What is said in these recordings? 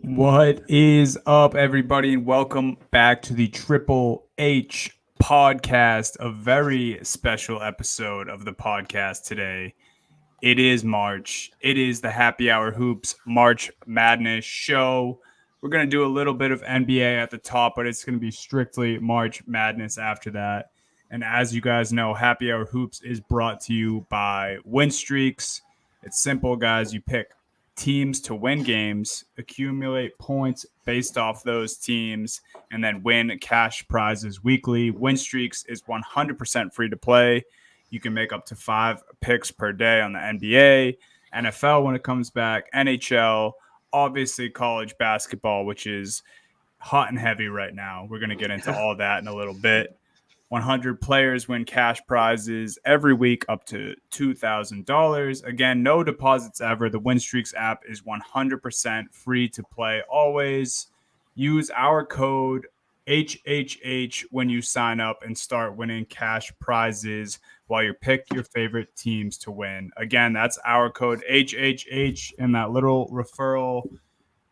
What is up, everybody, and welcome back to the Triple H podcast, a very special episode of the podcast today. It is March. It is the Happy Hour Hoops March Madness show. We're going to do a little bit of NBA at the top, but it's going to be strictly March Madness after that. And as you guys know, Happy Hour Hoops is brought to you by WinStreakz. It's simple, guys. You pick teams to win games, accumulate points based off those teams, and then win cash prizes weekly. WinStreakz is 100% free to play. You can make up to 5 picks per day on the NBA, NFL when it comes back, NHL, obviously college basketball, which is hot and heavy right now. We're going to get into all that in a little bit. 100 players win cash prizes every week up to $2,000. Again, no deposits ever. The WinStreakz app is 100% free to play always. Use our code HHH when you sign up and start winning cash prizes while you pick your favorite teams to win. Again, that's our code HHH in that little referral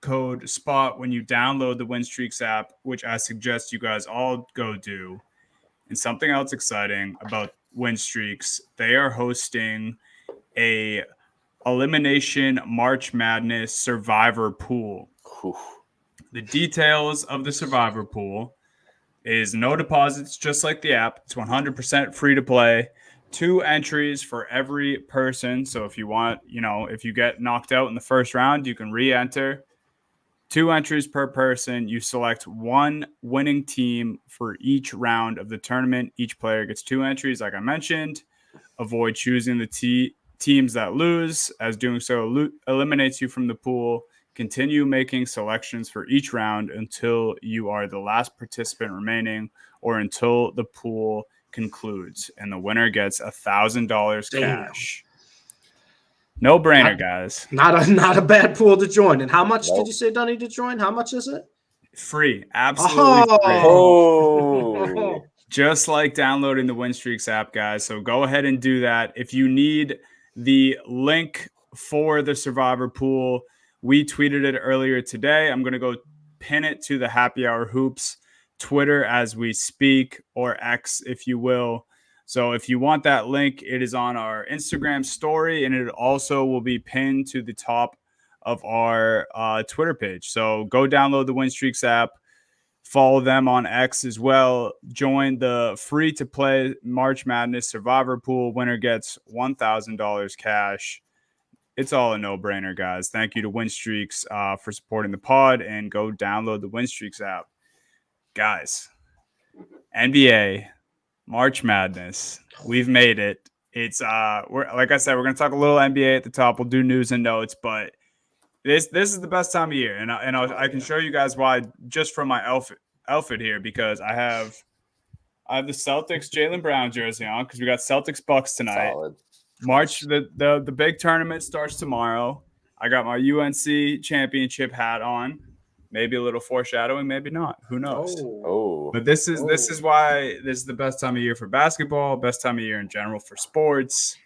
code spot when you download the WinStreakz app, which I suggest you guys all go do. And something else exciting about WinStreakz, they are hosting a elimination March Madness survivor pool. The details of the survivor pool is no deposits, just like the app. It's 100% free to play. 2 entries for every person. So if you want, if you get knocked out in the first round, you can re-enter. 2 entries per person. You select one winning team for each round of the tournament. Each player gets 2 entries, like I mentioned. Avoid choosing the teams that lose, as doing so eliminates you from the pool. Continue making selections for each round until you are the last participant remaining or until the pool concludes. And the winner gets $1,000 cash. No brainer, guys. Not a bad pool to join. And how much did you say, Dunny, to join? How much is it? Free. Absolutely free. Just like downloading the WinStreakz app, guys. So go ahead and do that. If you need the link for the survivor pool, we tweeted it earlier today. I'm going to go pin it to the Happy Hour Hoops Twitter as we speak, or X, if you will. So if you want that link, it is on our Instagram story, and it also will be pinned to the top of our Twitter page. So go download the WinStreakz app, follow them on X as well, join the free-to-play March Madness Survivor Pool. Winner gets $1,000 cash. It's all a no-brainer, guys. Thank you to WinStreakz for supporting the pod, and go download the WinStreakz app. Guys, NBA March Madness. We've made it. It's like I said, we're gonna talk a little NBA at the top. We'll do news and notes, but this is the best time of year, and I can show you guys why just from my outfit here, because I have the Celtics Jaylen Brown jersey on because we got Celtics Bucks tonight. Solid. March the big tournament starts tomorrow. I got my UNC championship hat on. Maybe a little foreshadowing, maybe not. Who knows? But this is why this is the best time of year for basketball, best time of year in general for sports.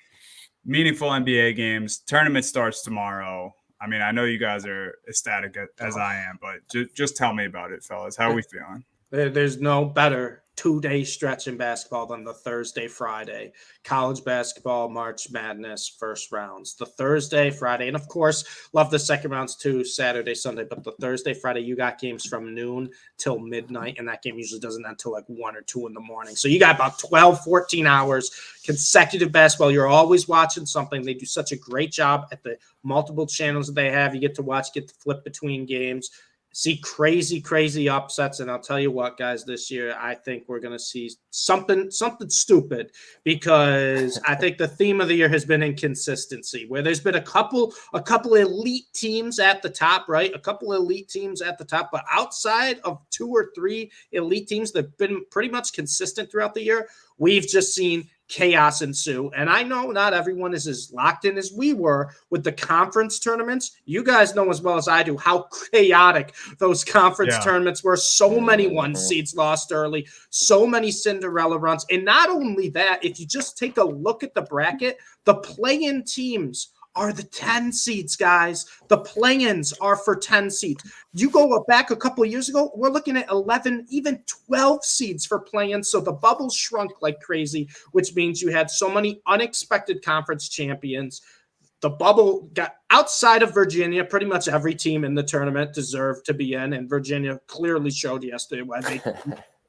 Meaningful NBA games. Tournament starts tomorrow. I mean, I know you guys are ecstatic as I am, but just tell me about it, fellas. How are we feeling? There's no better 2-day stretch in basketball than the Thursday, Friday. College basketball, March Madness, first rounds. The Thursday, Friday, and of course, love the second rounds too, Saturday, Sunday. But the Thursday, Friday, you got games from noon till midnight, and that game usually doesn't end until like 1 or 2 in the morning. So you got about 12, 14 hours consecutive basketball. You're always watching something. They do such a great job at the multiple channels that they have. You get to watch, get to flip between games. See crazy upsets. And I'll tell you what, guys, this year, I think we're going to see something stupid, because I think the theme of the year has been inconsistency, where there's been a couple elite teams at the top, right? A couple elite teams at the top, but outside of 2 or 3 elite teams that have been pretty much consistent throughout the year, we've just seen chaos ensue. And I know not everyone is as locked in as we were with the conference tournaments. You guys know as well as I do how chaotic those conference tournaments were. So many 1 seeds lost early, so many Cinderella runs. And not only that, if you just take a look at the bracket, the play-in teams are the 10 seeds, guys. The play-ins are for 10 seeds. You go back a couple of years ago, we're looking at 11, even 12 seeds for play-ins. So the bubble shrunk like crazy, which means you had so many unexpected conference champions. The bubble got outside of Virginia. Pretty much every team in the tournament deserved to be in, and Virginia clearly showed yesterday why they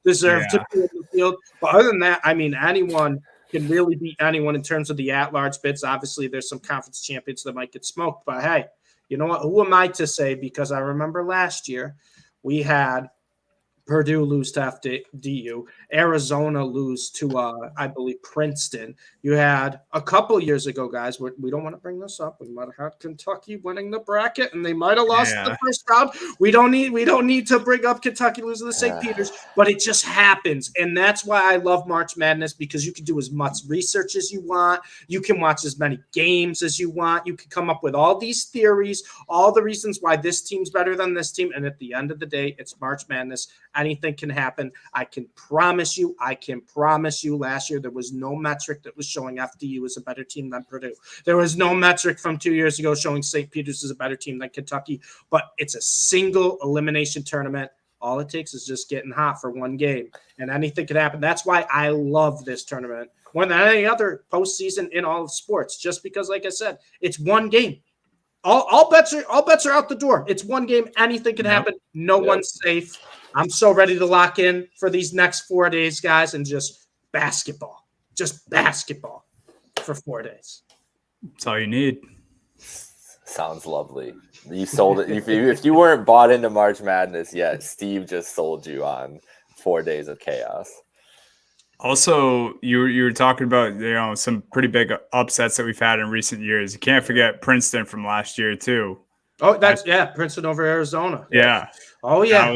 deserved to be in the field. But other than that, I mean, anyone can really beat anyone in terms of the at-large bids. Obviously, there's some conference champions that might get smoked, but hey, you know what? Who am I to say? Because I remember last year we had Purdue lose to FDU, Arizona lose to, I believe, Princeton. You had a couple years ago, guys, we don't want to bring this up. We might have had Kentucky winning the bracket, and they might have lost the first round. We don't need to bring up Kentucky losing to St. Peter's, but it just happens. And that's why I love March Madness, because you can do as much research as you want. You can watch as many games as you want. You can come up with all these theories, all the reasons why this team's better than this team. And at the end of the day, it's March Madness. Anything can happen. I can promise you, last year there was no metric that was showing FDU as a better team than Purdue. There was no metric from 2 years ago showing St. Peter's is a better team than Kentucky, but it's a single elimination tournament. All it takes is just getting hot for one game, and anything can happen. That's why I love this tournament more than any other postseason in all of sports, just because, like I said, it's one game. All bets are out the door. It's one game. Anything can happen. No one's safe. I'm so ready to lock in for these next 4 days, guys, and just basketball for 4 days. That's all you need. Sounds lovely. You sold it. If you weren't bought into March Madness yet, Steve just sold you on 4 days of chaos. Also, you were talking about some pretty big upsets that we've had in recent years. You can't forget Princeton from last year too. Oh, Princeton over Arizona. Yeah. Oh yeah.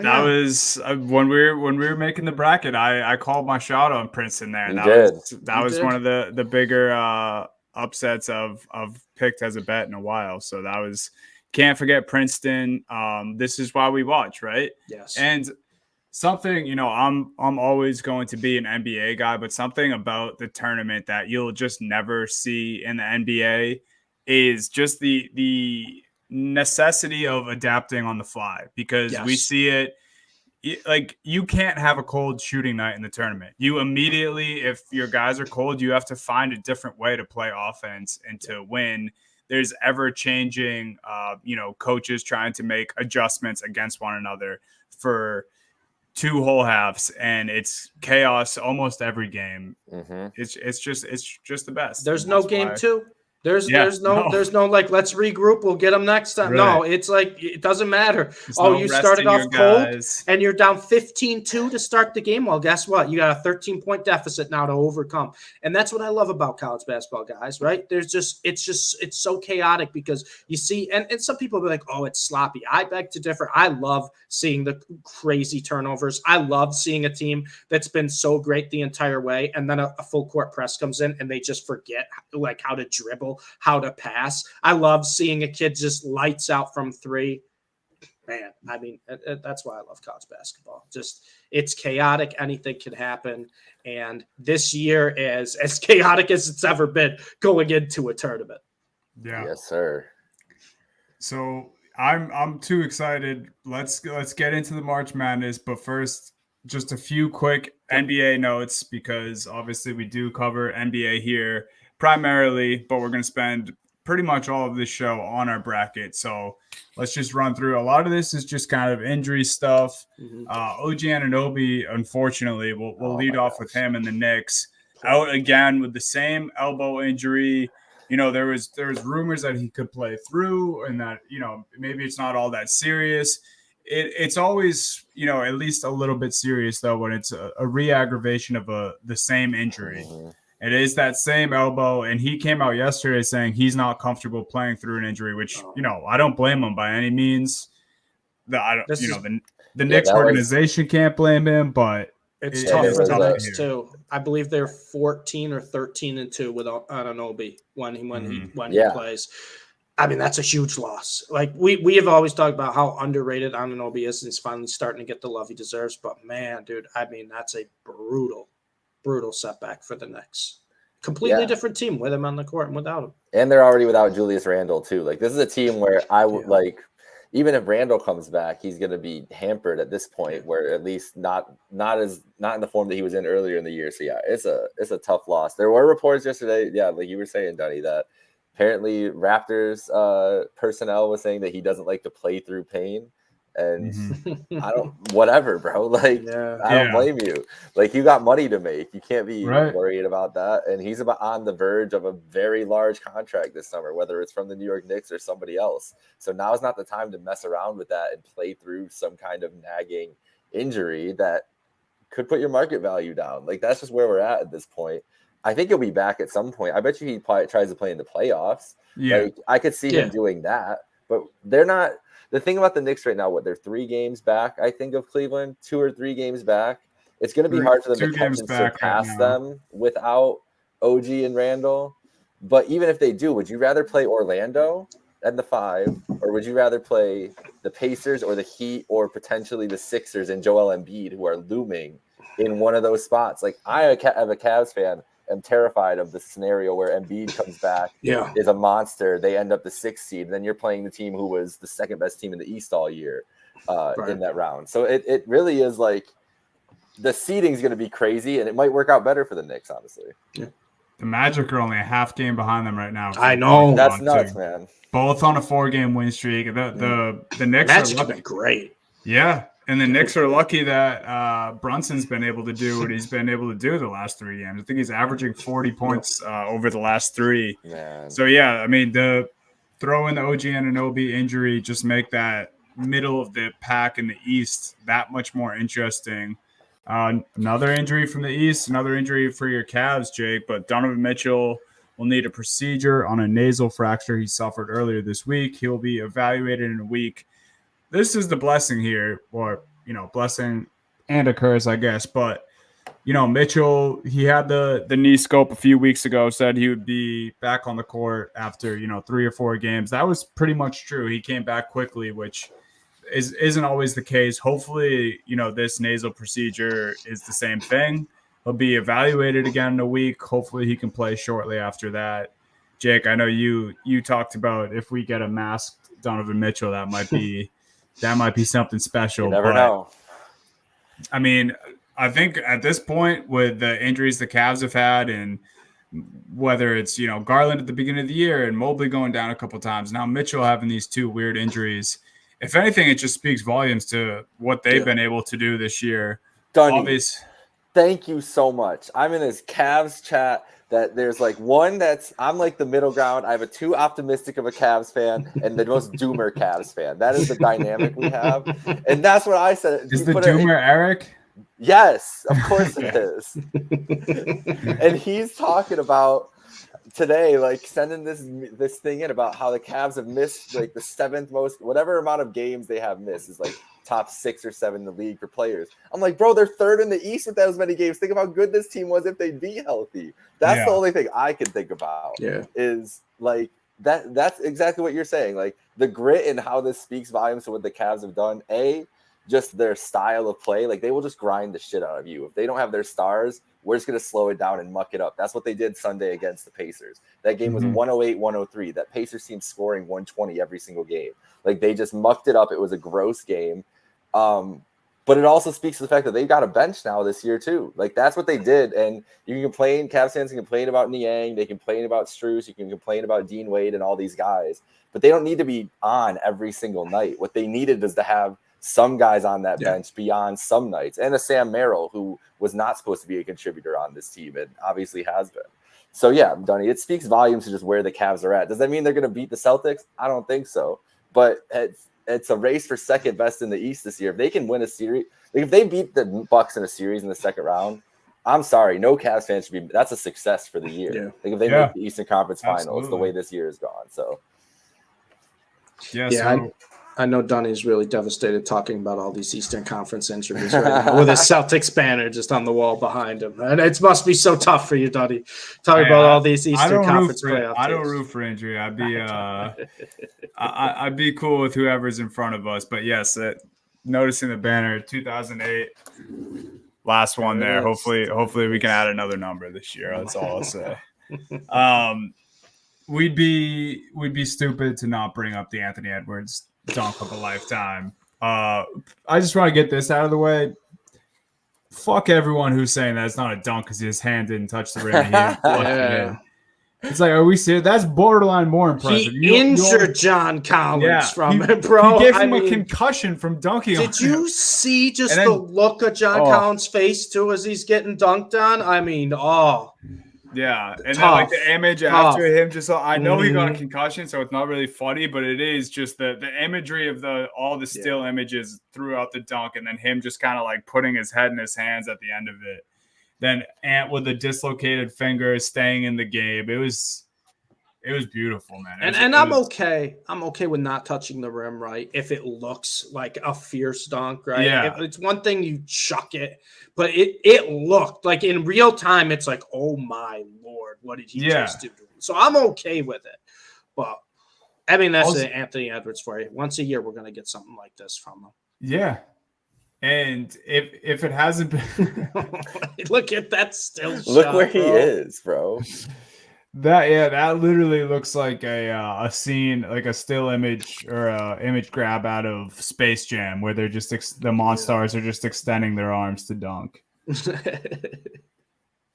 That was when we were making the bracket. I called my shot on Princeton there. And that was one of the bigger upsets of picked as a bet in a while. So that was, can't forget Princeton. This is why we watch, right? Yes. And something, I'm always going to be an NBA guy, but something about the tournament that you'll just never see in the NBA is just the necessity of adapting on the fly, because we see it. Like, you can't have a cold shooting night in the tournament. You immediately, if your guys are cold, you have to find a different way to play offense and to win. There's ever changing, coaches trying to make adjustments against one another for 2 whole halves, and it's chaos almost every game. Mm-hmm. It's just the best. There's no game 2. There's no like, let's regroup, we'll get them next time. Right. No, it's like, it doesn't matter. You started off cold and you're down 15-2 to start the game. Well, guess what? You got a 13-point deficit now to overcome. And that's what I love about college basketball, guys, right? It's so chaotic, because you see, and some people be like, oh, it's sloppy. I beg to differ. I love seeing the crazy turnovers. I love seeing a team that's been so great the entire way, and then a full court press comes in and they just forget like how to dribble, how to pass. I love seeing a kid just lights out from 3. Man, I mean, that's why I love college basketball. Just, it's chaotic. Anything can happen. And this year is as chaotic as it's ever been going into a tournament. Yeah. Yes, sir. So I'm too excited. Let's get into the March Madness. But first, just a few quick NBA notes, because obviously we do cover NBA here primarily, but we're going to spend pretty much all of this show on our bracket. So let's just run through. A lot of this is just kind of injury stuff. Mm-hmm. OG Anunoby, unfortunately, we'll lead off with him and the Knicks. Out again with the same elbow injury. There was rumors that he could play through, and that, maybe it's not all that serious. It's always, at least a little bit serious, though, when it's a re-aggravation of the same injury. Mm-hmm. It is that same elbow, and he came out yesterday saying he's not comfortable playing through an injury, which, I don't blame him by any means. The Knicks organization can't blame him, but it's tough for the Knicks too. I believe they're 14 or 13-2 with Anunoby when he plays. I mean, that's a huge loss. Like, we have always talked about how underrated Anunoby is, and he's finally starting to get the love he deserves. But man, dude, I mean, that's a brutal setback for the Knicks. completely different team with him on the court and without him. And they're already without Julius Randle too. Like this is a team where I would like, even if Randle comes back, he's going to be hampered at this point, where at least not in the form that he was in earlier in the year. So yeah, it's a tough loss. There were reports yesterday, like you were saying, Dunny, that apparently Raptors personnel was saying that he doesn't like to play through pain. And I don't, whatever, bro. Like, I don't blame you. Like, you got money to make. You can't be worried about that. And he's on the verge of a very large contract this summer, whether it's from the New York Knicks or somebody else. So now is not the time to mess around with that and play through some kind of nagging injury that could put your market value down. Like, that's just where we're at this point. I think he'll be back at some point. I bet you he probably tries to play in the playoffs. Yeah, like, I could see him doing that, but they're not. The thing about the Knicks right now, they're 3 games back, I think, of Cleveland, 2 or 3 games back. It's going to be hard for them to catch and surpass them without OG and Randall. But even if they do, would you rather play Orlando at the 5, or would you rather play the Pacers or the Heat or potentially the Sixers and Joel Embiid, who are looming in one of those spots? Like, I, as a Cavs fan, am terrified of the scenario where Embiid comes back, is a monster. They end up the 6th seed. And then you're playing the team who was the 2nd best team in the East all year in that round. So it really is like the seeding is going to be crazy, and it might work out better for the Knicks, honestly. Yeah. The Magic are only a half game behind them right now. I know. That's nuts, man. Both on a 4-game win streak. The Knicks Magic are been great. Yeah. And the Knicks are lucky that Brunson's been able to do what he's been able to do the last 3 games. I think he's averaging 40 points over the last 3. Man. So, yeah, I mean, the throw in the OG Anunoby injury just make that middle of the pack in the East that much more interesting. Another injury from the East, another injury for your Cavs, Jake. But Donovan Mitchell will need a procedure on a nasal fracture he suffered earlier this week. He'll be evaluated in a week. This is the blessing here, or, blessing and a curse, I guess. But, Mitchell, he had the knee scope a few weeks ago, said he would be back on the court after, 3 or 4 games. That was pretty much true. He came back quickly, which isn't always the case. Hopefully, this nasal procedure is the same thing. He'll be evaluated again in a week. Hopefully he can play shortly after that. Jake, I know you talked about if we get a masked Donovan Mitchell, that might be something special. You never know. I mean, I think at this point, with the injuries the Cavs have had, and whether it's, Garland at the beginning of the year and Mobley going down a couple times, now Mitchell having these 2 weird injuries, if anything, it just speaks volumes to what they've been able to do this year. Dunny, thank you so much. I'm in this Cavs chat that there's like one I'm like the middle ground. I have a too optimistic of a Cavs fan and the most doomer Cavs fan. That is the dynamic we have. And that's what I said. Is the doomer Eric? Yes, of course it is. And he's talking about today, like sending this thing in about how the Cavs have missed like the 7th most, whatever amount of games they have missed is like top 6 or 7 in the league for players. I'm like, bro, they're 3rd in the East with those many games. Think of how good this team was if they'd be healthy. That's the only thing I can think about. Is like that's exactly what you're saying. Like the grit and how this speaks volumes to what the Cavs have done. Just their style of play. Like they will just grind the shit out of you. If they don't have their stars, we're just going to slow it down and muck it up. That's what they did Sunday against the Pacers. That game was 108-103. That Pacers team scoring 120 every single game. Like they just mucked it up. It was a gross game. But it also speaks to the fact that they've got a bench now this year too. Like that's what they did. And you can complain, Cavs fans can complain about Niang. They complain about Strus. You can complain about Dean Wade and all these guys. But they don't need to be on every single night. What they needed is to have some guys on that bench beyond some nights, and a Sam Merrill who was not supposed to be a contributor on this team and obviously has been. So yeah, Dunny, it speaks volumes to just where the Cavs are at. Does that mean they're going to beat the Celtics? I don't think so, but it's a race for 2nd best in the East this year. If they can win a series, like if they beat the Bucks in a series in the 2nd round, I'm sorry, no Cavs fan should be. That's a success for the year. Like if they make the Eastern Conference Finals, the way this year has gone. So I know Donnie's really devastated talking about all these Eastern Conference injuries right now with a Celtics banner just on the wall behind him. And it must be so tough for you, Donnie, talking about all these Eastern Conference playoffs. I don't root for injury. I'd be I'd be cool with whoever's in front of us. But yes, noticing the banner, 2008, last one there. Hopefully we can add another number this year. That's all I'll say. We'd be stupid to not bring up the Anthony Edwards dunk of a lifetime. I just want to get this out of the way. Fuck everyone who's saying that it's not a dunk because his hand didn't touch the rim. He didn't flush it in. It's like, are we serious? That's borderline more impressive. He injured John Collins from it, bro. He gave him a concussion from dunking on him. Did you see just the look of John Collins' face, too, as he's getting dunked on? I mean, yeah, and then like the image after him, just I know he got a concussion, so it's not really funny, but it is just the imagery of all the still images throughout the dunk, and then him just kind of like putting his head in his hands at the end of it. Then Ant with a dislocated finger staying in the game. It was beautiful, man. I'm okay. I'm okay with not touching the rim, right? If it looks like a fierce dunk, right? Yeah. If it's one thing you chuck it, but it looked like in real time, it's like, oh my Lord, what did he just do? So I'm okay with it. But I mean, that's Anthony Edwards for you. Once a year, we're going to get something like this from him. Yeah. And if it hasn't been look at that still look shot, where he is, bro. That literally looks like a scene, like a still image or a image grab out of Space Jam, where they're just the Monstars are just extending their arms to dunk.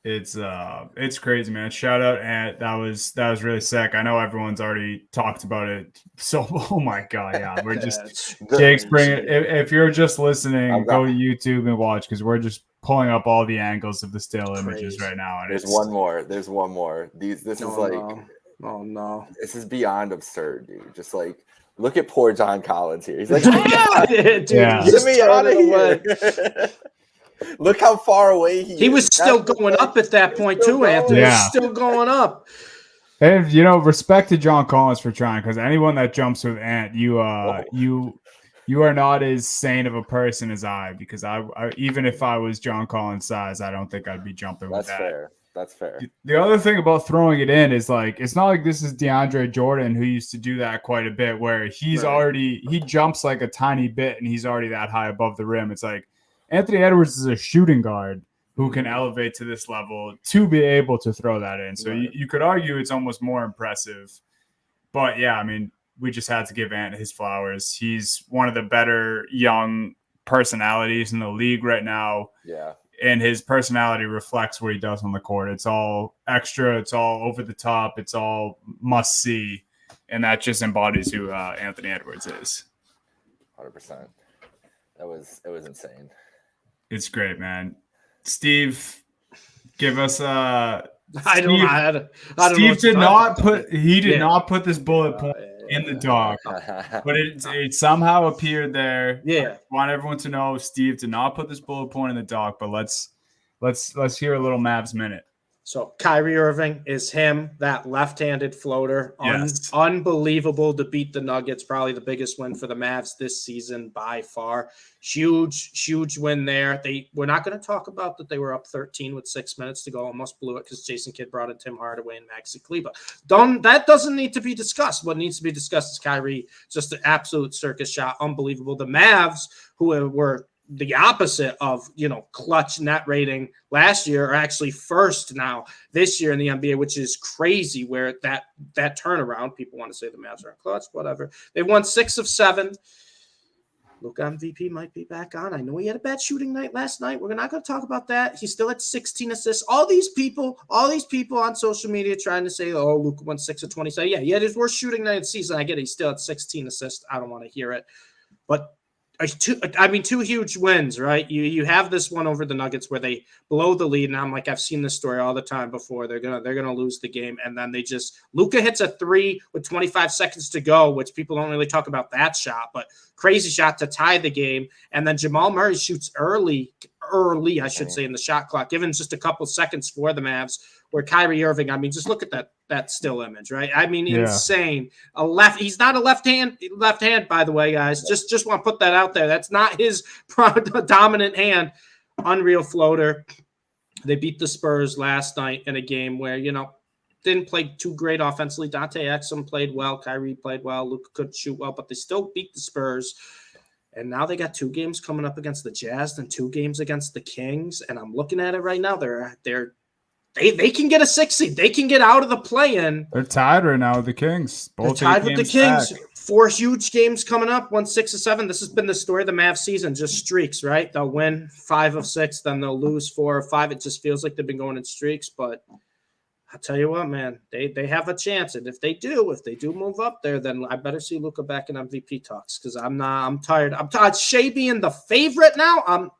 It's crazy, man. Shout out, Ant. That was really sick. I know everyone's already talked about it. So, oh my god, yeah, we're just Jake's bringing. If you're just listening, go to YouTube and watch because we're just pulling up all the angles of the still images right now. And There's one more. This is like, oh no, this is beyond absurd, dude. Just like, look at poor John Collins here. He's like, dude, get me out of here. Look how far away he is. He was still going up at that point too, Anthony. Yeah. Still going up. And respect to John Collins for trying, because anyone that jumps with Ant, you are not as sane of a person as I, because I even if I was John Collins' size, I don't think I'd be jumping with that. That's fair. The other thing about throwing it in is like, it's not like this is DeAndre Jordan who used to do that quite a bit, where he jumps like a tiny bit and he's already that high above the rim. It's like Anthony Edwards is a shooting guard who can elevate to this level to be able to throw that in. So you could argue it's almost more impressive. But yeah, I mean, we just had to give Ant his flowers. He's one of the better young personalities in the league right now. Yeah. And his personality reflects what he does on the court. It's all extra. It's all over the top. It's all must see. And that just embodies who Anthony Edwards is. 100%. It was insane. It's great, man. Steve, give us Steve did not put this bullet point in the doc, but it somehow appeared there. Yeah. I want everyone to know Steve did not put this bullet point in the doc, but let's hear a little Mavs minute. So Kyrie Irving is him, that left-handed floater. Yes. Unbelievable to beat the Nuggets. Probably the biggest win for the Mavs this season by far. Huge win there. We're not going to talk about that they were up 13 with 6 minutes to go. Almost blew it because Jason Kidd brought in Tim Hardaway and Maxi Kleber. That doesn't need to be discussed. What needs to be discussed is Kyrie. Just an absolute circus shot. Unbelievable. The Mavs, who were the opposite of, clutch net rating last year, are actually first now this year in the NBA, which is crazy, where that turnaround, people want to say the Mavs aren't clutch, whatever. They won 6 of 7. Luka MVP might be back on. I know he had a bad shooting night last night. We're not going to talk about that. He's still at 16 assists. All these people on social media trying to say, oh, Luka won 6 of 20. So yeah, he had his worst shooting night of the season. I get it. He's still at 16 assists. I don't want to hear it. But two huge wins, right? You have this one over the Nuggets where they blow the lead, and I'm like, I've seen this story all the time before. They're gonna lose the game, and then Luka hits a 3 with 25 seconds to go, which people don't really talk about that shot, but crazy shot to tie the game. And then Jamal Murray shoots early, I should say, in the shot clock, given just a couple seconds for the Mavs. Where Kyrie Irving, I mean, just look at that still image, right? I mean, insane. He's not a left hand, by the way, guys. Just want to put that out there. That's not his dominant hand. Unreal floater. They beat the Spurs last night in a game where, didn't play too great offensively. Dante Exum played well. Kyrie played well. Luka could shoot well, but they still beat the Spurs. And now they got 2 games coming up against the Jazz and 2 games against the Kings. And I'm looking at it right now. They're they can get a 6 seed. They can get out of the play-in. They're tied right now with the Kings. They're tied with the Kings. 4 huge games coming up, 1 6 of 7. This has been the story of the Mavs season, just streaks, right? They'll win 5 of 6, then they'll lose 4 of 5. It just feels like they've been going in streaks, but I'll tell you what, man, they have a chance. And if they do move up there, then I better see Luka back in MVP talks because I'm tired. I'm tired. Shea being the favorite now.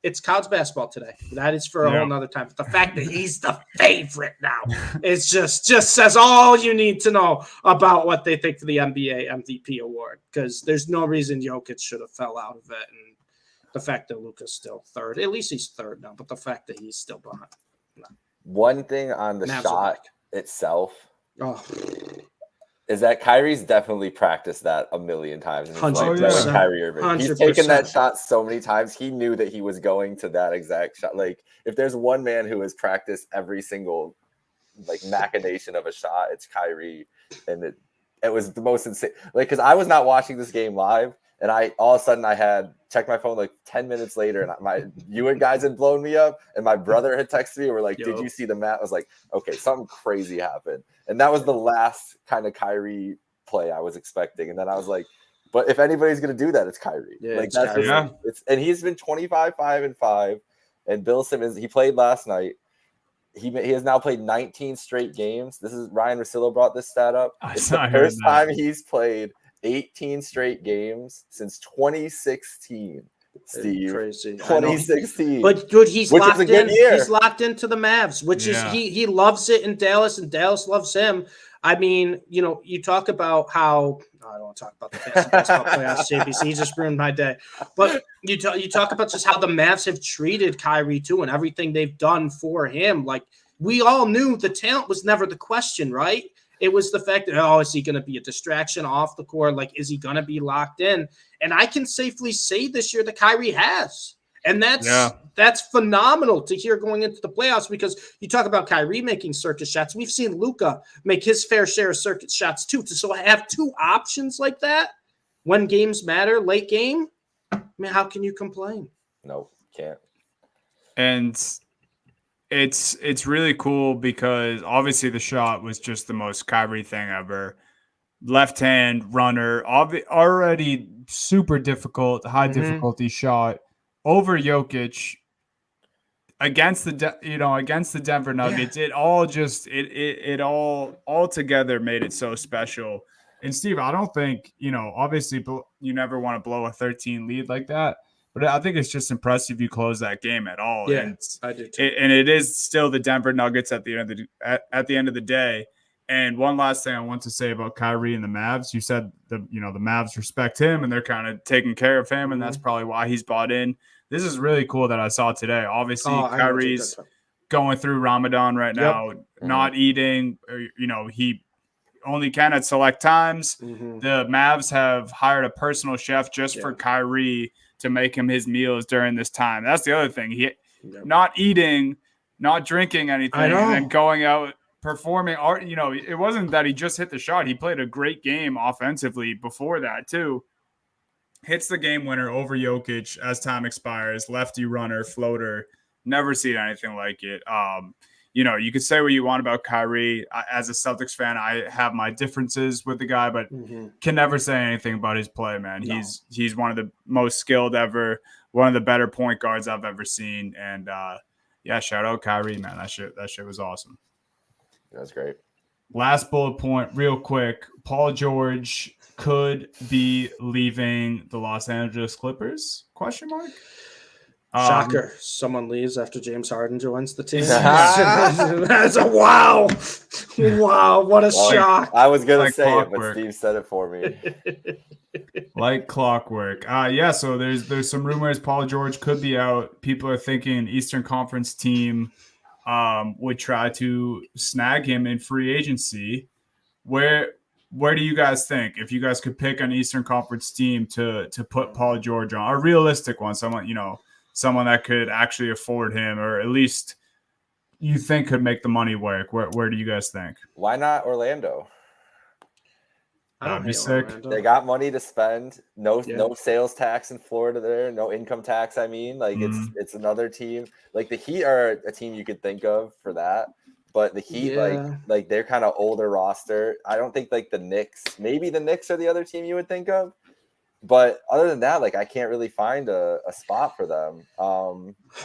It's college basketball today. That is for a whole nother time. But the fact that he's the favorite now is just says all you need to know about what they think for the NBA MVP award. Because there's no reason Jokic should have fell out of it. And the fact that Luka's still third, at least he's third now, but the fact that he's still behind. No. One thing on the Mavs shot itself Oh. is that Kyrie's definitely practiced that a million times. In his life, 100%. Kyrie Irving. 100%. He's taken that shot so many times. He knew that he was going to that exact shot. Like, if there's one man who has practiced every single machination of a shot, it's Kyrie. And it was the most insane. Like, because I was not watching this game live, and all of a sudden I had checked my phone 10 minutes later, and you guys had blown me up, and my brother had texted me and were like, "Did you see the map?" I was like, "Okay, something crazy happened." And that was the last kind of Kyrie play I was expecting. And then I was like, but if anybody's going to do that, it's Kyrie. Yeah, like it's that's Kyrie. And he's been 25-5-5. And Bill Simmons, he played last night. He has now played 19 straight games. This is Ryan Russillo brought this stat up. It's the first time he's played 18 straight games since 2016. Steve, crazy. 2016. But good, he's locked in. Year. He's locked into the Mavs, which is he loves it in Dallas, and Dallas loves him. I mean, you talk about how I don't want to talk about the fantasy basketball playoffs, JBC. He just ruined my day. But you talk about just how the Mavs have treated Kyrie too, and everything they've done for him. Like, we all knew the talent was never the question, right? It was the fact that, is he going to be a distraction off the court? Like, is he going to be locked in? And I can safely say this year that Kyrie has. And that's phenomenal to hear going into the playoffs, because you talk about Kyrie making circus shots. We've seen Luka make his fair share of circuit shots too. So I have 2 options like that when games matter, late game. I mean, how can you complain? No, can't. And it's really cool because obviously the shot was just the most Kyrie thing ever. Left hand runner, already super difficult, high difficulty shot over Jokic against the Denver Nuggets. It all just it all together made it so special. And Steve, I don't think, obviously you never want to blow a 13 lead like that. But I think it's just impressive you close that game at all. Yeah, and I do too. And it is still the Denver Nuggets at the end of the day. And one last thing I want to say about Kyrie and the Mavs. You said the Mavs respect him and they're kind of taking care of him, and that's probably why he's bought in. This is really cool that I saw today. Obviously, Kyrie's going through Ramadan right now, not eating. He only can at select times. The Mavs have hired a personal chef just for Kyrie to make him his meals during this time. That's the other thing. Not eating, not drinking anything, and then going out performing. It wasn't that he just hit the shot. He played a great game offensively before that too. Hits the game winner over Jokic as time expires. Lefty runner, floater. Never seen anything like it. You could say what you want about Kyrie. As a Celtics fan, I have my differences with the guy, but can never say anything about his play, man. No. He's one of the most skilled ever, one of the better point guards I've ever seen. And shout out Kyrie, man. That shit was awesome. That's great. Last bullet point, real quick. Paul George could be leaving the Los Angeles Clippers? ? Shocker. Someone leaves after James Harden joins the team. That's a wow. Wow, what a shock. I was going to say clockwork. It, but Steve said it for me. Like clockwork. So there's some rumors Paul George could be out. People are thinking an Eastern Conference team would try to snag him in free agency. Where do you guys think, if you guys could pick an Eastern Conference team to put Paul George on, a realistic one, someone that could actually afford him, or at least you think could make the money work? Where do you guys think? Why not Orlando? That'd be hate sick. Orlando. They got money to spend. No Yeah. sales tax in Florida there. No income tax. I mean, like it's another team. Like the Heat are a team you could think of for that. But the Heat, Yeah. like they're kind of older roster. I don't think like the Knicks. Maybe the Knicks are the other team you would think of. But other than that, like I can't really find a spot for them.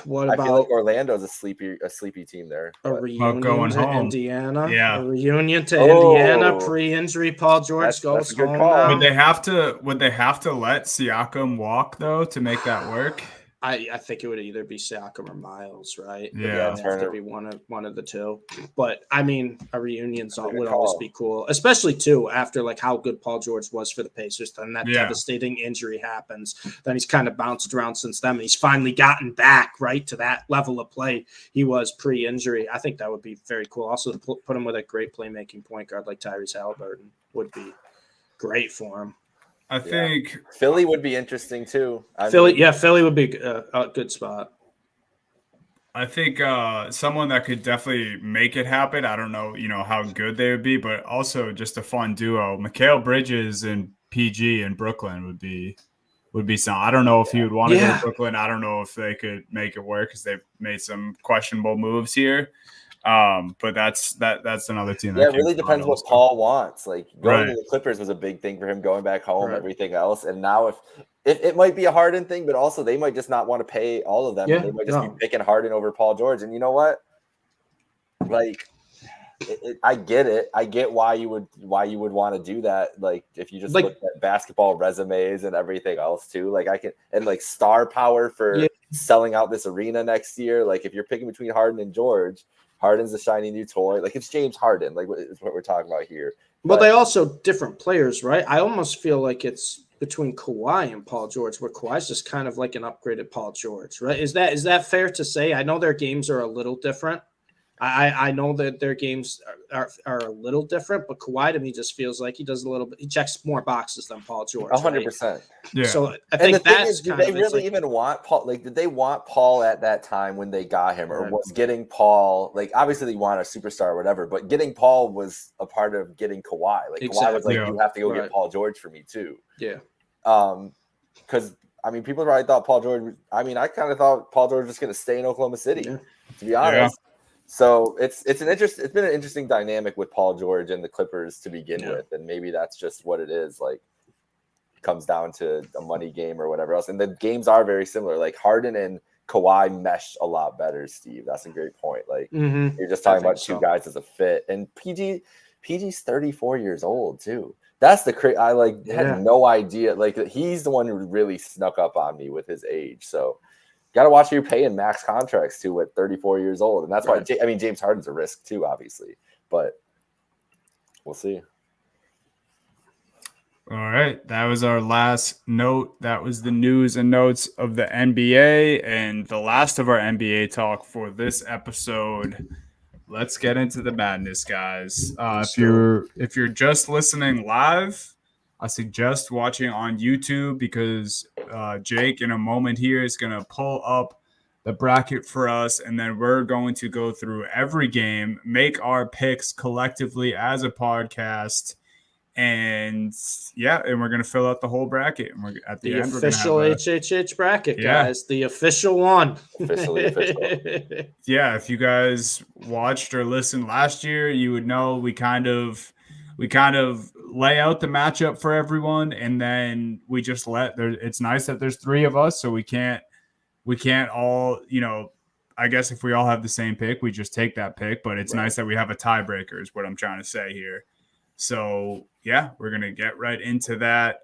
What I feel like about Orlando's a sleepy team there. a But reunion going to home. Indiana? Yeah. A reunion to Indiana Oh. pre-injury. Paul George That's goes a good home call. now. Would they have to let Siakam walk though to make that work? I think it would either be Siakam or Miles, right? Yeah. It would have to be one of the two. But I mean, a reunion a good would always call. be cool, especially too after like how good Paul George was for the Pacers. Then that Yeah. devastating injury happens. Then he's kind of bounced around since then. And he's finally gotten back right to that level of play he was pre-injury. I think that would be very cool. Also, to put him with a great playmaking point guard like Tyrese Halliburton would be great for him. I think Philly would be interesting too. Philly would be a good spot. I think someone that could definitely make it happen. I don't know, how good they would be, but also just a fun duo. Mikal Bridges and PG in Brooklyn would be something. I don't know if he would want to go to Brooklyn. I don't know if they could make it work because they've made some questionable moves here. But that's another team. Yeah, it really depends what Paul wants. Like going to the Clippers was a big thing for him, going back home, everything else. And now if it might be a Harden thing, but also they might just not want to pay all of them. And they might just be picking Harden over Paul George. And you know what? Like I get it. I get why you would want to do that. Like if you just look at basketball resumes and everything else too. Like I can and like star power for selling out this arena next year. Like if you're picking between Harden and George, Harden's the shiny new toy. Like it's James Harden. Like is what we're talking about here. Well, they also different players, right? I almost feel like it's between Kawhi and Paul George, where Kawhi's just kind of like an upgraded Paul George, right? Is that fair to say? I know their games are a little different. I know that their games are a little different, but Kawhi to me just feels like he does a little bit. He checks more boxes than Paul George. 100%. Yeah. So I think that's did they really even want Paul? Like, did they want Paul at that time when they got him, or was getting Paul like obviously they want a superstar or whatever, but getting Paul was a part of getting Kawhi. Like Kawhi was like, you have to go get Paul George for me too. Yeah. Because I mean, people probably thought Paul George. I mean, I kind of thought Paul George was going to stay in Oklahoma City. To be honest. Yeah. So it's been an interesting dynamic with Paul George and the Clippers to begin with, and maybe that's just what it is. Like, it comes down to a money game or whatever else, and the games are very similar. Like Harden and Kawhi meshed a lot better. Steve, that's a great point. Like you're just talking about two guys as a fit, and PG's 34 years old too. That's the I had no idea. Like he's the one who really snuck up on me with his age. So. Got to watch who you're paying max contracts to at 34 years old. And that's why, I mean, James Harden's a risk too, obviously. But we'll see. All right. That was our last note. That was the news and notes of the NBA and the last of our NBA talk for this episode. Let's get into the madness, guys. If you're just listening live, I suggest watching on YouTube because Jake in a moment here is going to pull up the bracket for us, and then we're going to go through every game, make our picks collectively as a podcast, and we're going to fill out the whole bracket. And we're at the end, official HHH bracket, guys. The official one. Officially official. Yeah, if you guys watched or listened last year, you would know we kind of lay out the matchup for everyone, and then we just it's nice that there's three of us, so we can't all, I guess if we all have the same pick, we just take that pick, but it's nice that we have a tiebreaker is what I'm trying to say here. So we're going to get right into that.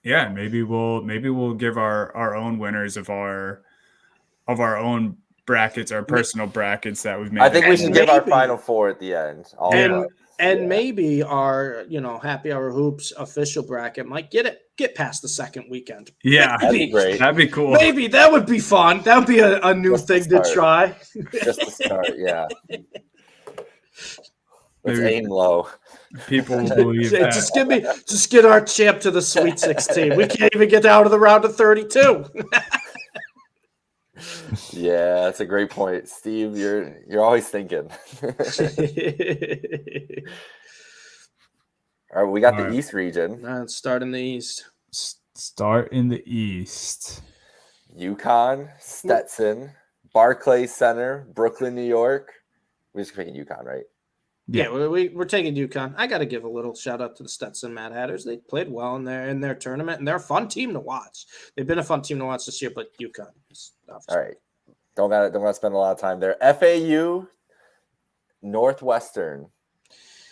Maybe we'll give our own winners of our own brackets, our personal brackets that we've made. I think we should give our final four at the end. Maybe our, Happy Hour Hoops official bracket might get past the second weekend. Yeah, that'd be great. That'd be cool. Maybe that would be fun. That would be a new thing to try. Just to start, yeah. Let's aim low. People will believe that. Just get our champ to the Sweet 16. We can't even get out of the round of 32. Yeah, that's a great point, Steve. You're always thinking. All right, we got All the right. East region. Let's start in the East. Start in the East. UConn, Stetson, Barclays Center, Brooklyn, New York. We're just picking UConn, right? Yeah, we're taking UConn. I got to give a little shout out to the Stetson Mad Hatters. They played well in their tournament, and they're a fun team to watch. They've been a fun team to watch this year, but UConn is obviously. All right. Don't gotta spend a lot of time there. FAU, Northwestern.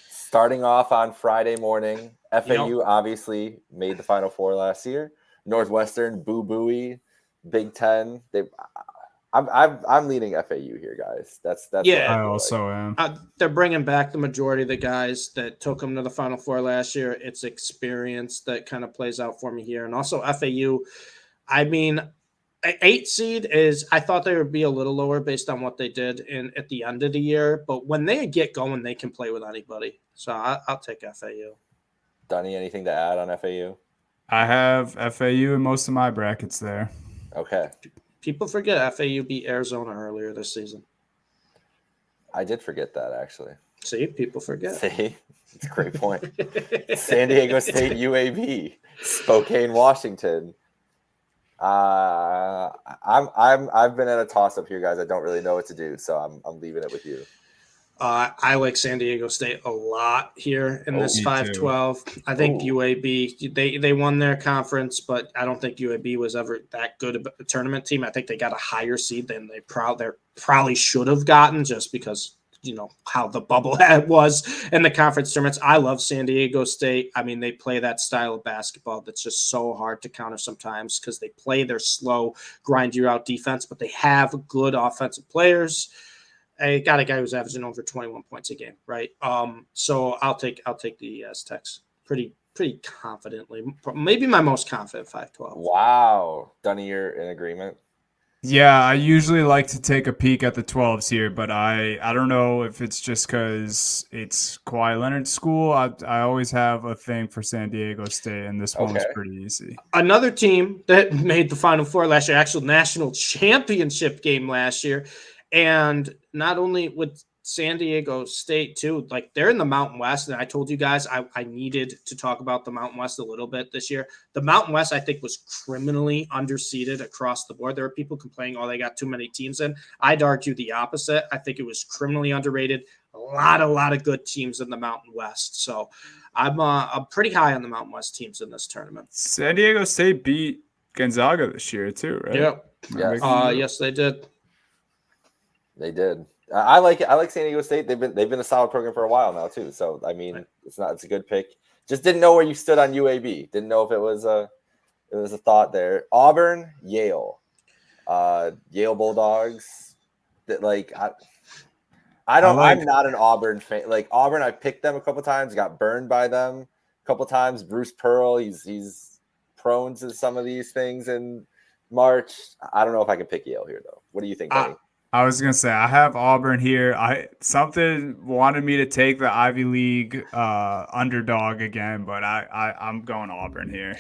Starting off on Friday morning. FAU obviously made the Final Four last year. Northwestern, Boo Booey, Big Ten. I'm leading FAU here, guys. That's Yeah. I also am. They're bringing back the majority of the guys that took them to the Final Four last year. It's experience that kind of plays out for me here, and also FAU. I mean, 8 seed is. I thought they would be a little lower based on what they did at the end of the year, but when they get going, they can play with anybody. So I'll take FAU. Dunny, anything to add on FAU? I have FAU in most of my brackets there. Okay. People forget FAU beat Arizona earlier this season. I did forget that, actually. See, people forget. See, it's a great point. San Diego State, UAB, Spokane, Washington. I've been at a toss up here, guys. I don't really know what to do, so I'm leaving it with you. I like San Diego State a lot here in this 5-12. I think UAB, they won their conference, but I don't think UAB was ever that good of a tournament team. I think they got a higher seed than they probably should have gotten just because, how the bubble was in the conference tournaments. I love San Diego State. I mean, they play that style of basketball that's just so hard to counter sometimes because they play their slow, grind you out defense, but they have good offensive players. I got a guy who's averaging over 21 points a game, right? So I'll take the Aztecs pretty confidently. Maybe my most confident 5-12. Wow, Dunny, you're in agreement. Yeah, I usually like to take a peek at the 12s here, but I don't know if it's just because it's Kawhi Leonard's school. I always have a thing for San Diego State, and this one was pretty easy. Another team that made the Final Four last year, actual national championship game last year. And not only with San Diego State, too, like they're in the Mountain West. And I told you guys I needed to talk about the Mountain West a little bit this year. The Mountain West, I think, was criminally underseeded across the board. There were people complaining, they got too many teams in. I'd argue the opposite. I think it was criminally underrated. A lot of good teams in the Mountain West. So I'm pretty high on the Mountain West teams in this tournament. San Diego State beat Gonzaga this year, too, right? Yeah. Yes, they did. They did. I like San Diego State. They've been a solid program for a while now too. So I mean, it's a good pick. Just didn't know where you stood on UAB. Didn't know if it was a thought there. Auburn, Yale, Yale Bulldogs. I'm not an Auburn fan. Like Auburn, I picked them a couple times, got burned by them a couple times. Bruce Pearl, he's prone to some of these things in March. I don't know if I can pick Yale here though. What do you think, Danny? I was gonna say I have Auburn here. Something wanted me to take the Ivy League underdog again, but I'm going Auburn here.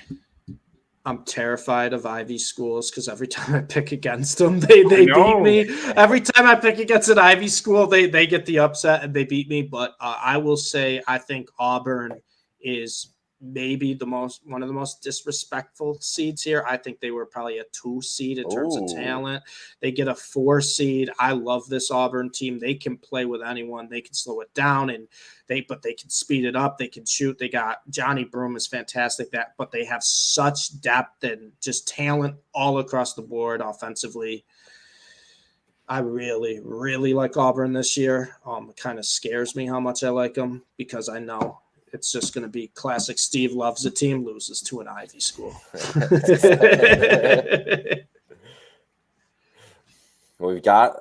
I'm terrified of Ivy schools because every time I pick against them, they beat me. Every time I pick against an Ivy school, they get the upset and they beat me. But I will say I think Auburn is maybe one of the most disrespectful seeds here. I think they were probably a 2 seed in terms of talent. They get a 4 seed. I love this Auburn team. They can play with anyone. They can slow it down but they can speed it up. They can shoot. They got Johnny Broome is fantastic. But they have such depth and just talent all across the board offensively. I really, really like Auburn this year. It kind of scares me how much I like them because I know it's just going to be classic Steve loves a team, loses to an Ivy school. We've got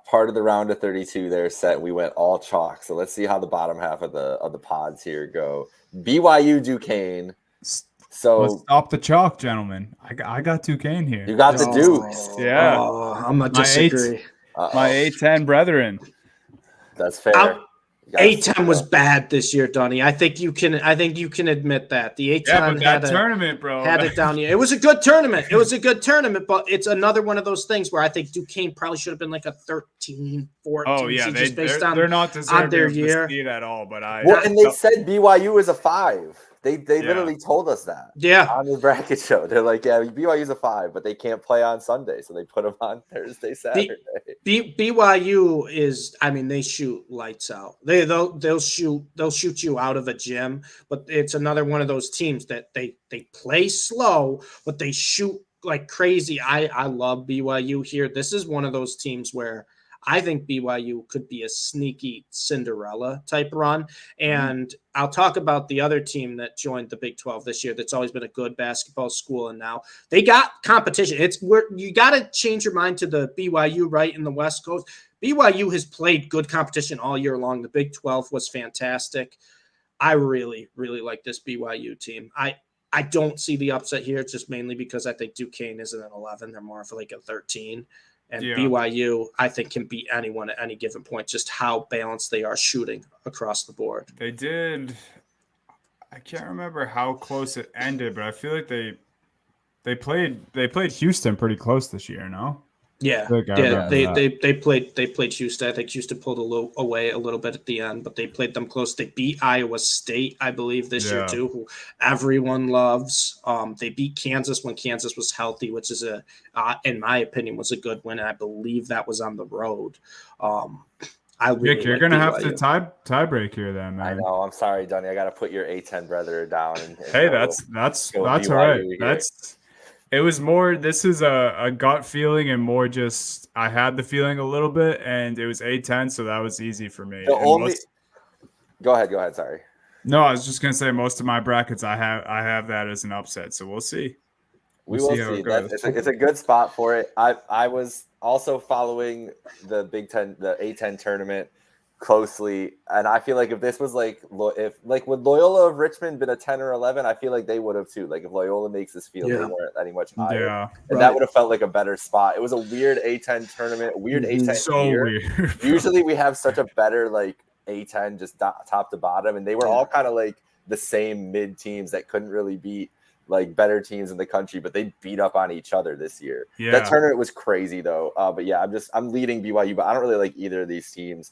part of the round of 32 there set. We went all chalk. So let's see how the bottom half of the pods here go. BYU Duquesne. So let's stop the chalk, gentlemen. I got Duquesne here. You got the Dukes. Yeah. I'm going to disagree. My A10 brethren. That's fair. A10 was bad this year, Donnie. I think you can admit that. The A10 had that tournament, bro. Had it down here. It was a good tournament. But it's another one of those things where I think Duquesne probably should have been like a 13, 14. Oh, yeah. They're not deserving their of year. the seed at all. But and they said BYU is a 5. They literally told us that. Yeah. On the bracket show. They're like, yeah, BYU's a 5, but they can't play on Sunday. So they put them on Thursday, Saturday. BYU is, they shoot lights out. They'll shoot you out of a gym, but it's another one of those teams that they play slow, but they shoot like crazy. I love BYU here. This is one of those teams where I think BYU could be a sneaky Cinderella type run. And I'll talk about the other team that joined the Big 12 this year that's always been a good basketball school, and now they got competition. It's where you got to change your mind to the BYU right in the West Coast. BYU has played good competition all year long. The Big 12 was fantastic. I really, really like this BYU team. I don't see the upset here. It's just mainly because I think Duquesne isn't an 11. They're more of like a 13. And BYU, I think, can beat anyone at any given point, just how balanced they are shooting across the board. They did. I can't remember how close it ended, but I feel like they played Houston pretty close this year, no? Yeah. They played Houston. I think Houston pulled away a little bit at the end, but they played them close. They beat Iowa State, I believe, this year too, who everyone loves. They beat Kansas when Kansas was healthy, which is in my opinion, was a good win. And I believe that was on the road. Nick, you're gonna have to tie break here, then, man. I know. I'm sorry, Donnie. I got to put your A10 brother down. Hey, that's all right. Here. It was more, this is a gut feeling and more just, I had the feeling a little bit, and it was A10, so that was easy for me. Go ahead. Sorry. No, I was just going to say most of my brackets, I have that as an upset, so we'll see. We will see. It's a good spot for it. I was also following the Big Ten, the A10 tournament closely, and I feel like if this was would Loyola of Richmond been a 10 or 11, I feel like they would have too. Like if Loyola makes this field, they weren't any much higher, and that would have felt like a better spot. It was a weird A10 tournament, weird A10 year. Weird. Usually we have such a better A10 just top to bottom, and they were all kind of like the same mid teams that couldn't really beat better teams in the country, but they beat up on each other this year. Yeah. That tournament was crazy though. But yeah, I'm leading BYU, but I don't really like either of these teams.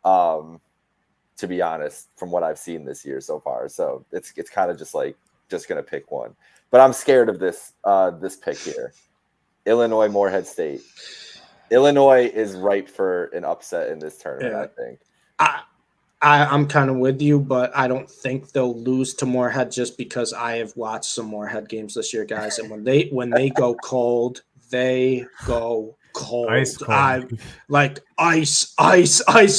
To be honest, from what I've seen this year so far. So it's kind of just going to pick one, but I'm scared of this pick here. Illinois, Morehead State. Illinois is ripe for an upset in this tournament. I think I'm kind of with you, but I don't think they'll lose to Morehead just because I have watched some Morehead games this year, guys. And when they go cold, they go cold. Ice cold. Like ice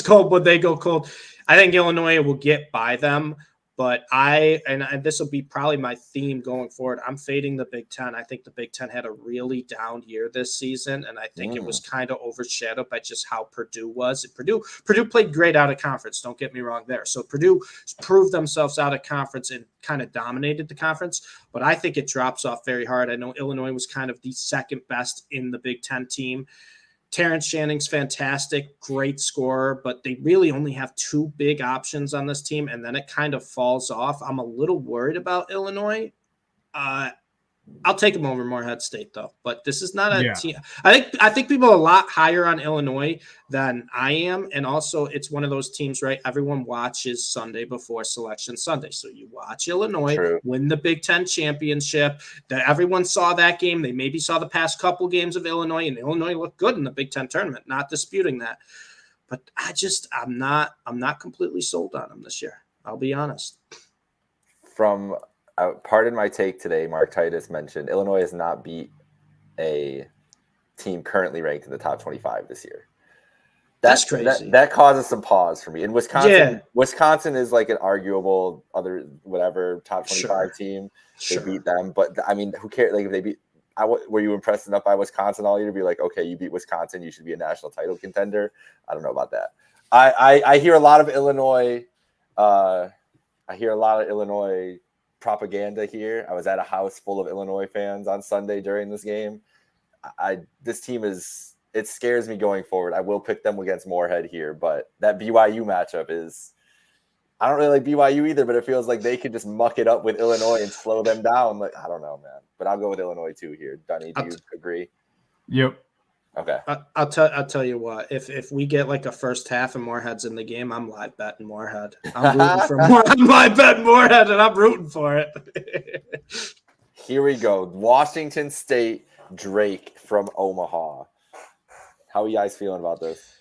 cold when they go cold. I think Illinois will get by them, but this will be probably my theme going forward. I'm fading the Big Ten. I think the Big Ten had a really down year this season, and I think it was kind of overshadowed by just how Purdue was. Purdue played great out of conference. Don't get me wrong there. So Purdue proved themselves out of conference and kind of dominated the conference, but I think it drops off very hard. I know Illinois was kind of the second best in the Big Ten team. Terrence Shanning's fantastic, great scorer, but they really only have two big options on this team, and then it kind of falls off. I'm a little worried about Illinois. I'll take them over Morehead State, though. But this is not a team. I think people are a lot higher on Illinois than I am, and also it's one of those teams, right? Everyone watches Sunday before Selection Sunday, so you watch Illinois win the Big Ten championship. Everyone saw that game. They maybe saw the past couple games of Illinois, and Illinois looked good in the Big Ten tournament. Not disputing that, but I'm not completely sold on them this year. I'll be honest. Pardon my take today, Mark Titus mentioned Illinois has not beat a team currently ranked in the top 25 this year. That's crazy. That causes some pause for me. In Wisconsin is like an arguable top 25 team. They beat them, but I mean, who cares? Like if they beat, were you impressed enough by Wisconsin all year to be like, okay, you beat Wisconsin, you should be a national title contender? I don't know about that. I hear a lot of Illinois. Propaganda here. I was at a house full of Illinois fans on Sunday during this game. This team it scares me going forward. I will pick them against Morehead here, but that BYU matchup is I don't really like BYU either, but it feels like they could just muck it up with Illinois and slow them down. Like, I don't know, man. But I'll go with Illinois too here. Dunny, do you agree? Yep. Okay. I'll tell you what. If we get like a first half and Moorhead's in the game, I'm live betting Moorhead. I'm rooting for Moorhead. I'm live betting Moorhead, and I'm rooting for it. Here we go. Washington State, Drake from Omaha. How are you guys feeling about this?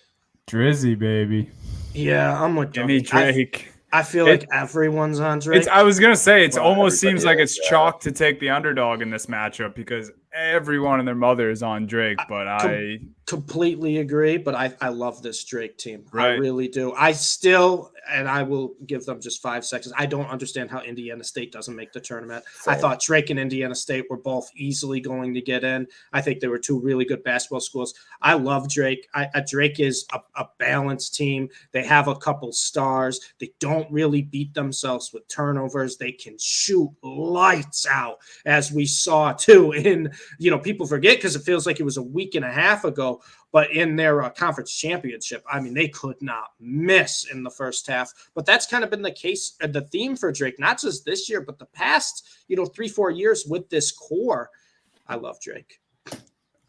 Drizzy, baby. Yeah, I'm with Give me Drake. I feel like everyone's on Drake. I was gonna say it Well, almost seems like it's yeah. chalk to take the underdog in this matchup because everyone and their mother is on Drake. But I completely agree. But I love this Drake team. Right. I really do. I still, and I will give them just 5 seconds. I don't understand how Indiana State doesn't make the tournament. Same. I thought Drake and Indiana State were both easily going to get in. I think they were 2 really good basketball schools. I love Drake. Drake is a balanced team. They have a couple stars. They don't really beat themselves with turnovers. They can shoot lights out, as we saw too in, people forget because it feels like it was a week and a half ago, but in their conference championship, I mean, they could not miss in the first half. But that's kind of been the case, the theme for Drake, not just this year, but the past, 3-4 years with this core. I love Drake.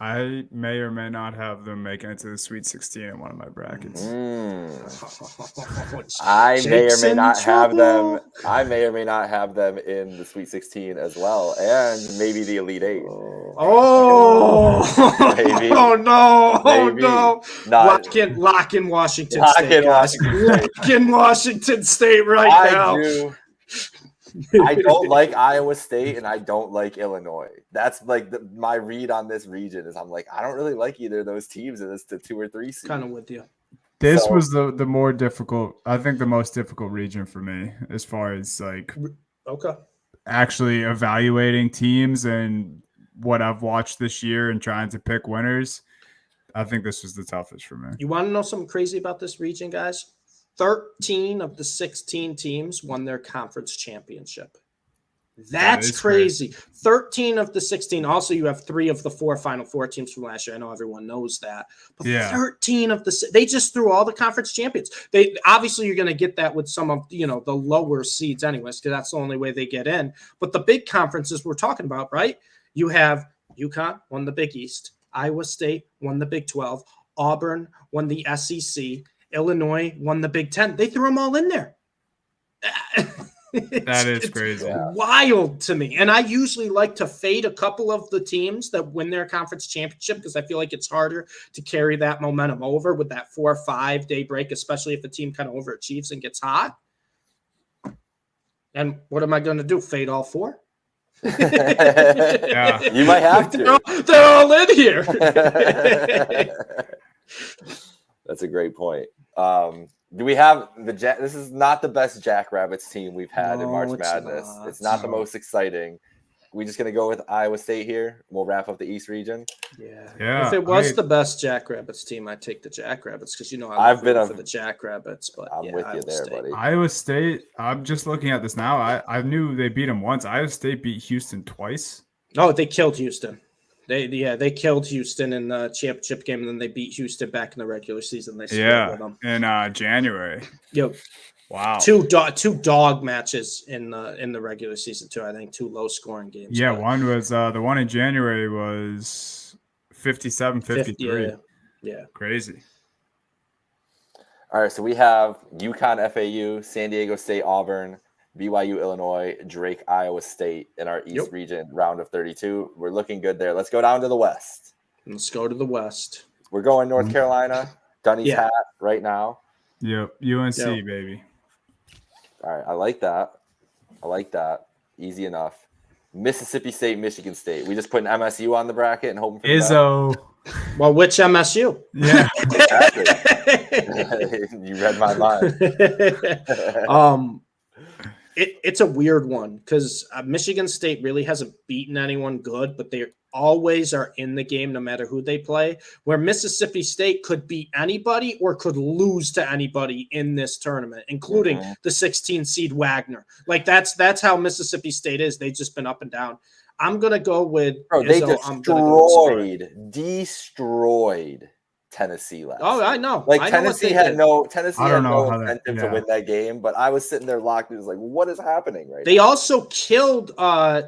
I may or may not have them making it to the Sweet 16 in one of my brackets. I may or may not have them. I may or may not have them in the Sweet 16 as well, and maybe the Elite 8. Oh, maybe. Oh no! Maybe. Oh no! Lock in Washington State. Lock in Washington State now. I don't like Iowa State and I don't like Illinois. That's like my read on this region is I'm like, I don't really like either of those teams in this to 2 or 3 seed. Kind of with you. This was the more difficult, I think the most difficult region for me as far as like actually evaluating teams and what I've watched this year and trying to pick winners. I think this was the toughest for me. You want to know something crazy about this region, guys? 13 of the 16 teams won their conference championship. That's crazy. 13 of the 16. Also, you have 3 of the 4 Final Four teams from last year. I know everyone knows that. But 13 of they just threw all the conference champions. They obviously you're going to get that with some of the lower seeds anyways, because that's the only way they get in. But the big conferences we're talking about, right? You have UConn won the Big East, Iowa State won the Big 12, Auburn won the SEC. Illinois won the Big 10. They threw them all in there. It's crazy. Wild to me. And I usually like to fade a couple of the teams that win their conference championship because I feel like it's harder to carry that momentum over with that 4 or 5 day break, especially if the team kind of overachieves and gets hot. And what am I going to do? Fade all 4? Yeah. You might have to. They're all in here. That's a great point. Do we have this is not the best Jackrabbits team we've had in March Madness. It's not the most exciting. We just gonna go with Iowa State here. We'll wrap up the East region. Yeah. If it was the best Jackrabbits team, I'd take the Jackrabbits because I've been for the Jackrabbits. But I'm with you there, buddy. Iowa State. I'm just looking at this now. I knew they beat them once. Iowa State beat Houston twice. Oh, they killed Houston. They killed Houston in the championship game, and then they beat Houston back in the regular season. They split with them in January. Yep. Wow. Two dog matches in the regular season too. I think 2 low scoring games. Yeah, one was the one in January was 57-53. Yeah. Crazy. All right, so we have UConn, FAU, San Diego State, Auburn, BYU, Illinois, Drake, Iowa State in our East region, round of 32. We're looking good there. Let's go down to the West. Let's go to the West. We're going North Carolina. Dunny's hat right now. Yep, UNC, baby. All right, I like that. Easy enough. Mississippi State, Michigan State. We just put an MSU on the bracket and hoping for Izzo. Well, which MSU? Yeah. Exactly. You read my mind. It's a weird one because Michigan State really hasn't beaten anyone good, but they always are in the game no matter who they play, where Mississippi State could beat anybody or could lose to anybody in this tournament, including the 16 seed Wagner. Like that's how Mississippi State is. They've just been up and down. I'm going to go with They destroyed Tennessee last. Oh, I know. Like I know Tennessee had no that, incentive to win that game, but I was sitting there locked. It was like, what is happening right now? They also killed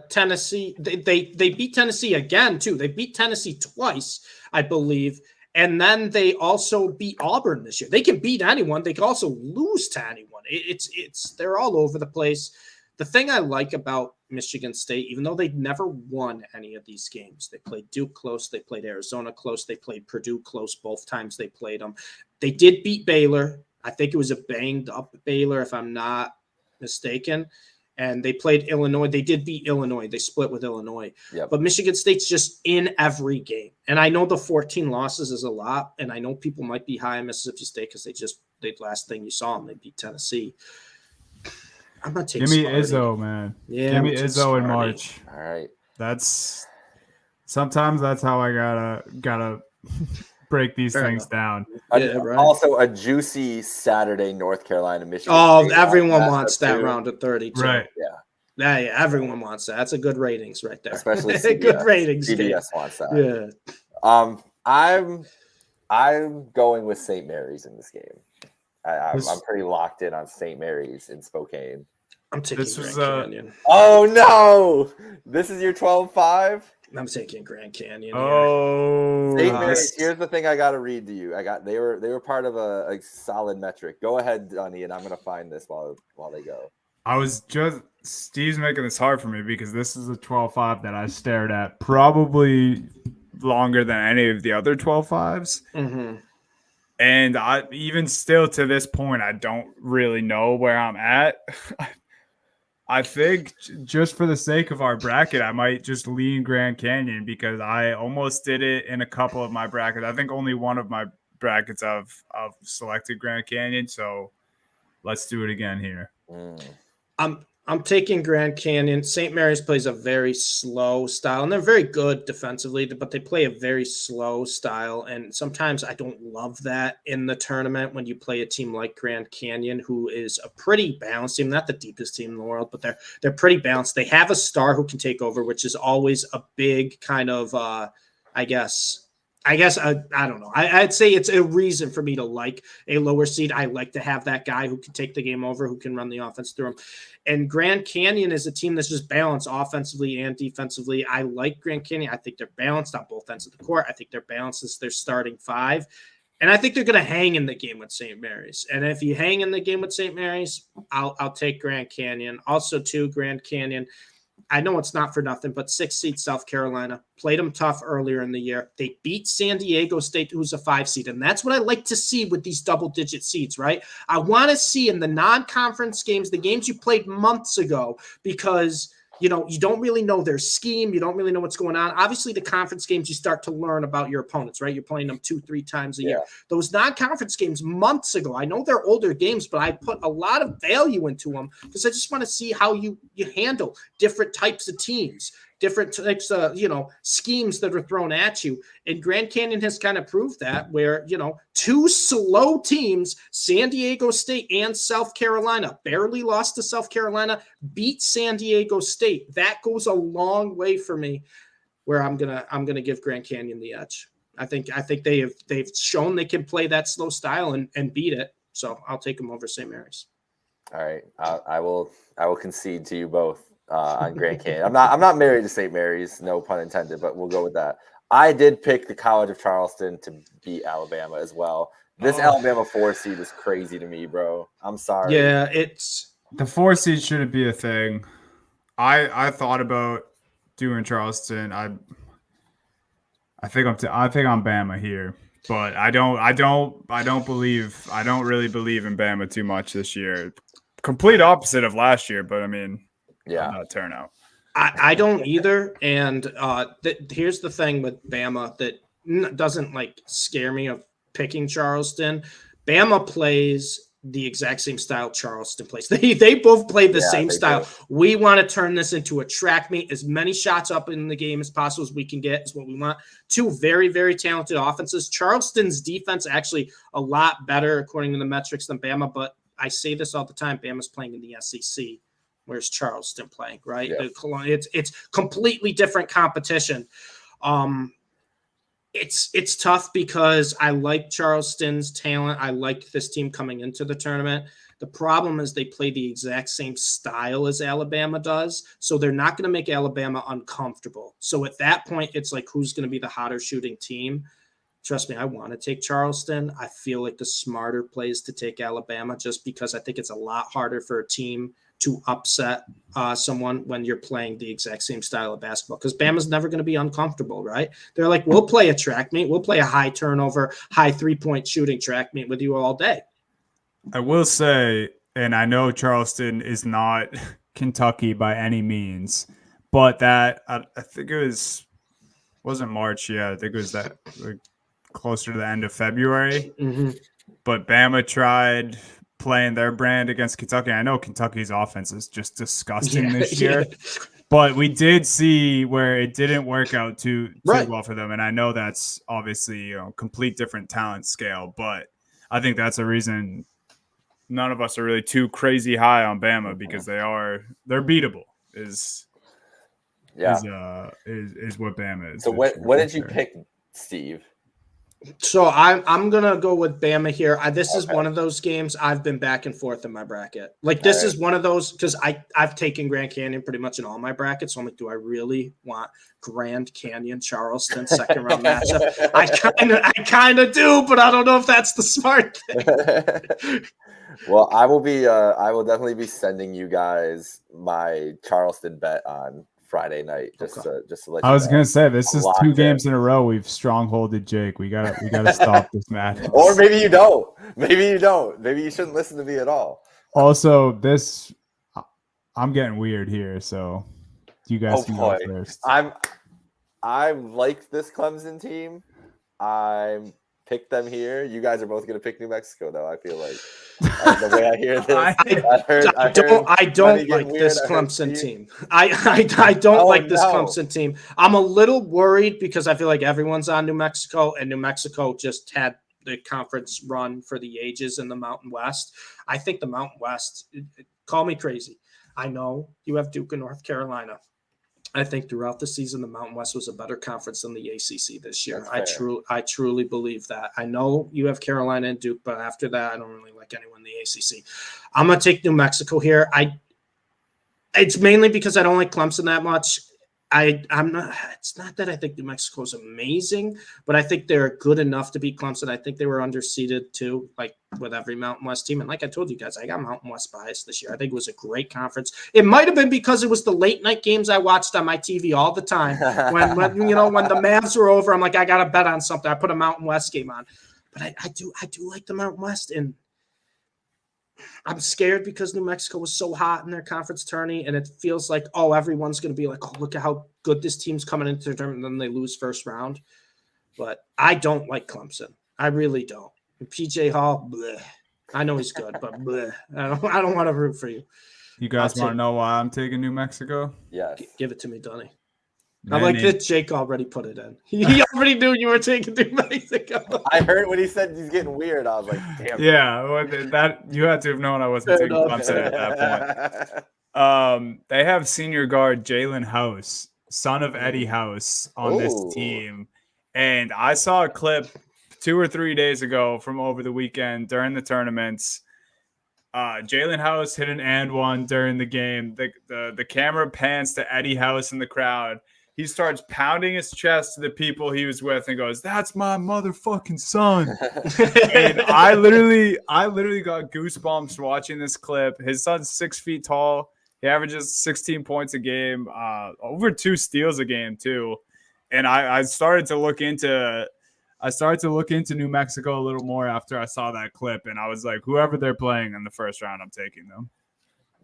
Tennessee. They beat Tennessee again too. They beat Tennessee twice, I believe. And then they also beat Auburn this year. They can beat anyone. They can also lose to anyone. They're all over the place. The thing I like about Michigan State, even though they've never won any of these games, they played Duke close, they played Arizona close, they played Purdue close both times they played them. They did beat Baylor. I think it was a banged up Baylor, if I'm not mistaken. And they played Illinois. They did beat Illinois. They split with Illinois. Yep. But Michigan State's just in every game. And I know the 14 losses is a lot. And I know people might be high on Mississippi State because they last thing you saw them, they beat Tennessee. I'm going to take Give me Sparty. Izzo, man. Yeah, Give me Izzo in March. All right. Sometimes that's how I gotta break these things down. Yeah, right. Also, a juicy Saturday North Carolina Michigan. Oh, everyone wants that round of 32. Right. Yeah, everyone wants that. That's a good ratings right there. Especially CBS. Good ratings. CBS wants that. Yeah. I'm going with St. Mary's in this game. I'm pretty locked in on St. Mary's in Spokane. I'm taking Grand Canyon. Oh no! This is your 12-5? I'm taking Grand Canyon. Oh, St. Mary's. Here's the thing I got to read to you. They were part of a solid metric. Go ahead, Donnie, and I'm gonna find this while they go. Steve's making this hard for me because this is a 12-5 that I stared at probably longer than any of the other 12-5s. Mm-hmm. And I even still to this point, I don't really know where I'm at. I think just for the sake of our bracket, I might just lean Grand Canyon because I almost did it in a couple of my brackets. I think only one of my brackets I've selected Grand Canyon. So let's do it again here. I'm taking Grand Canyon. St. Mary's plays a very slow style, and they're very good defensively, but they play a very slow style. And sometimes I don't love that in the tournament when you play a team like Grand Canyon, who is a pretty balanced team, not the deepest team in the world, but they're pretty balanced. They have a star who can take over, which is always a big kind of, I guess I don't know. I'd say it's a reason for me to like a lower seed. I like to have that guy who can take the game over, who can run the offense through him. And Grand Canyon is a team that's just balanced offensively and defensively. I like Grand Canyon. I think they're balanced on both ends of the court. I think they're balanced as their starting five. And I think they're going to hang in the game with St. Mary's. And if you hang in the game with St. Mary's, I'll take Grand Canyon. Also, too, Grand Canyon, I know it's not for nothing, but 6th seed South Carolina played them tough earlier in the year. They beat San Diego State, who's a 5 seed. And that's what I like to see with these double-digit seeds, right? I want to see in the non-conference games, the games you played months ago, because – you don't really know their scheme. You don't really know what's going on. Obviously, the conference games, you start to learn about your opponents, right? You're playing them 2-3 times a year. Those non-conference games months ago, I know they're older games, but I put a lot of value into them because I just want to see how you handle different types of teams, different types of, schemes that are thrown at you. And Grand Canyon has kind of proved that where, 2 slow teams, San Diego State and South Carolina, barely lost to South Carolina, beat San Diego State. That goes a long way for me where I'm going to give Grand Canyon the edge. I think they've shown they can play that slow style and beat it. So I'll take them over St. Mary's. All right. I will concede to you both. On Grand Canyon. I'm not married to St. Mary's, no pun intended, but we'll go with that. I did pick the College of Charleston to beat Alabama as well. This Alabama 4 seed is crazy to me, bro. I'm sorry. Yeah, it's the 4 seed shouldn't be a thing. I thought about doing Charleston. I think I'm Bama here, but I don't really believe in Bama too much this year. Complete opposite of last year, but I mean. Yeah, not turnout. I don't either. And here's the thing with Bama that doesn't scare me of picking Charleston. Bama plays the exact same style Charleston plays. They both play the same style. We want to turn this into a track meet. As many shots up in the game as possible as we can get is what we want. 2 very, very talented offenses. Charleston's defense actually a lot better according to the metrics than Bama, but I say this all the time. Bama's playing in the SEC. Where's Charleston playing, right? Yeah. It's completely different competition. It's tough because I like Charleston's talent. I like this team coming into the tournament. The problem is they play the exact same style as Alabama does, so they're not going to make Alabama uncomfortable. So at that point, it's like who's going to be the hotter shooting team? Trust me, I want to take Charleston. I feel like the smarter play is to take Alabama just because I think it's a lot harder for a team to upset someone when you're playing the exact same style of basketball, because Bama's never going to be uncomfortable, right? They're like, we'll play a track meet. We'll play a high turnover, high three-point shooting track meet with you all day. I will say, and I know Charleston is not Kentucky by any means, but that I think it wasn't March yet. I think it was that closer to the end of February. Mm-hmm. But Bama tried playing their brand against Kentucky. I know Kentucky's offense is just disgusting this year, but we did see where it didn't work out too well for them. And I know that's obviously complete different talent scale, but I think that's a reason none of us are really too crazy high on Bama, because they're beatable is what Bama is. So what did you pick, Steve? So I'm gonna go with Bama here. This is one of those games I've been back and forth in my bracket. Like this is one of those, because I've taken Grand Canyon pretty much in all my brackets. So I'm like, do I really want Grand Canyon Charleston second round matchup? I kind of do, but I don't know if that's the smart thing. Well, I will definitely be sending you guys my Charleston bet on Friday night, just to let you know. I was gonna say, this is 2 games in a row we've strongholded Jake. We gotta stop this madness. Or maybe you don't. Maybe you shouldn't listen to me at all. Also, I'm getting weird here, so you guys can go first. I like this Clemson team. I picked them here. You guys are both going to pick New Mexico, though. I feel like the way I hear this, I don't like this Clemson team. I don't like this Clemson team. I'm a little worried because I feel like everyone's on New Mexico, and New Mexico just had the conference run for the ages in the Mountain West. I think the Mountain West, call me crazy, I know you have Duke and North Carolina. I think throughout the season, the Mountain West was a better conference than the ACC this year. I truly believe that. I know you have Carolina and Duke, but after that, I don't really like anyone in the ACC. I'm going to take New Mexico here. It's mainly because I don't like Clemson that much. I'm not. It's not that I think New Mexico is amazing, but I think they're good enough to beat Clemson. I think they were underseeded too, like with every Mountain West team. And like I told you guys, I got Mountain West bias this year. I think it was a great conference. It might have been because it was the late night games I watched on my TV all the time. When the Mavs were over, I'm like, I got to bet on something. I put a Mountain West game on, but I do like the Mountain West, and I'm scared because New Mexico was so hot in their conference tourney, and it feels like, everyone's going to be like, look at how good this team's coming into the tournament, and then they lose first round. But I don't like Clemson. I really don't. And PJ Hall, bleh. I know he's good, but bleh. I don't want to root for you. You guys want to know why I'm taking New Mexico? Yes. Give it to me, Dunny. I like that Jake already put it in. He already knew you were taking New Mexico. I heard when he said he's getting weird. I was like, damn. Yeah, that you had to have known I wasn't taking Clemson at that point. They have senior guard Jalen House, son of Eddie House, on this team. And I saw a clip 2 or 3 days ago from over the weekend during the tournaments. Jalen House hit an and one during the game. The camera pans to Eddie House in the crowd. He starts pounding his chest to the people he was with and goes, "That's my motherfucking son." And I literally got goosebumps watching this clip. His son's 6 feet tall. He averages 16 points a game, over 2 steals a game too. And I started to look into New Mexico a little more after I saw that clip, and I was like, whoever they're playing in the first round, I'm taking them.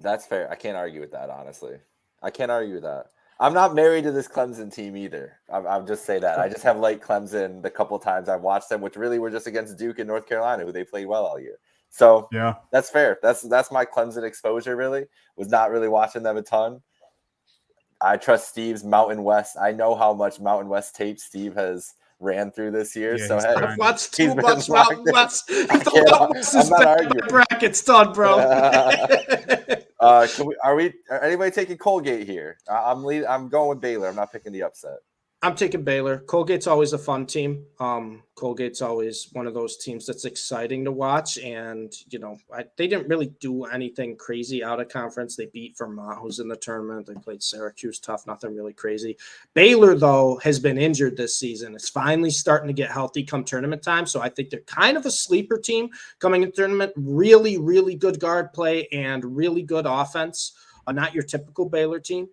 That's fair. I can't argue with that, honestly. I can't argue with that. I'm not married to this Clemson team either. I'll just say that. I just have liked Clemson the couple times I've watched them, which really were just against Duke and North Carolina, who they played well all year. So yeah, that's fair. That's my Clemson exposure, really. Was not really watching them a ton. I trust Steve's Mountain West. I know how much Mountain West tape Steve has ran through this year. Yeah, so hey, that's too much Mountain West. I'm not arguing. Bracket's done, bro. Are anybody taking Colgate here? I'm going with Baylor. I'm not picking the upset. I'm taking Baylor. Colgate's always a fun team. Colgate's always one of those teams that's exciting to watch. And, they didn't really do anything crazy out of conference. They beat Vermont, who's in the tournament. They played Syracuse tough, nothing really crazy. Baylor, though, has been injured this season. It's finally starting to get healthy come tournament time. So I think they're kind of a sleeper team coming in tournament. Really, really good guard play and really good offense. Not your typical Baylor team.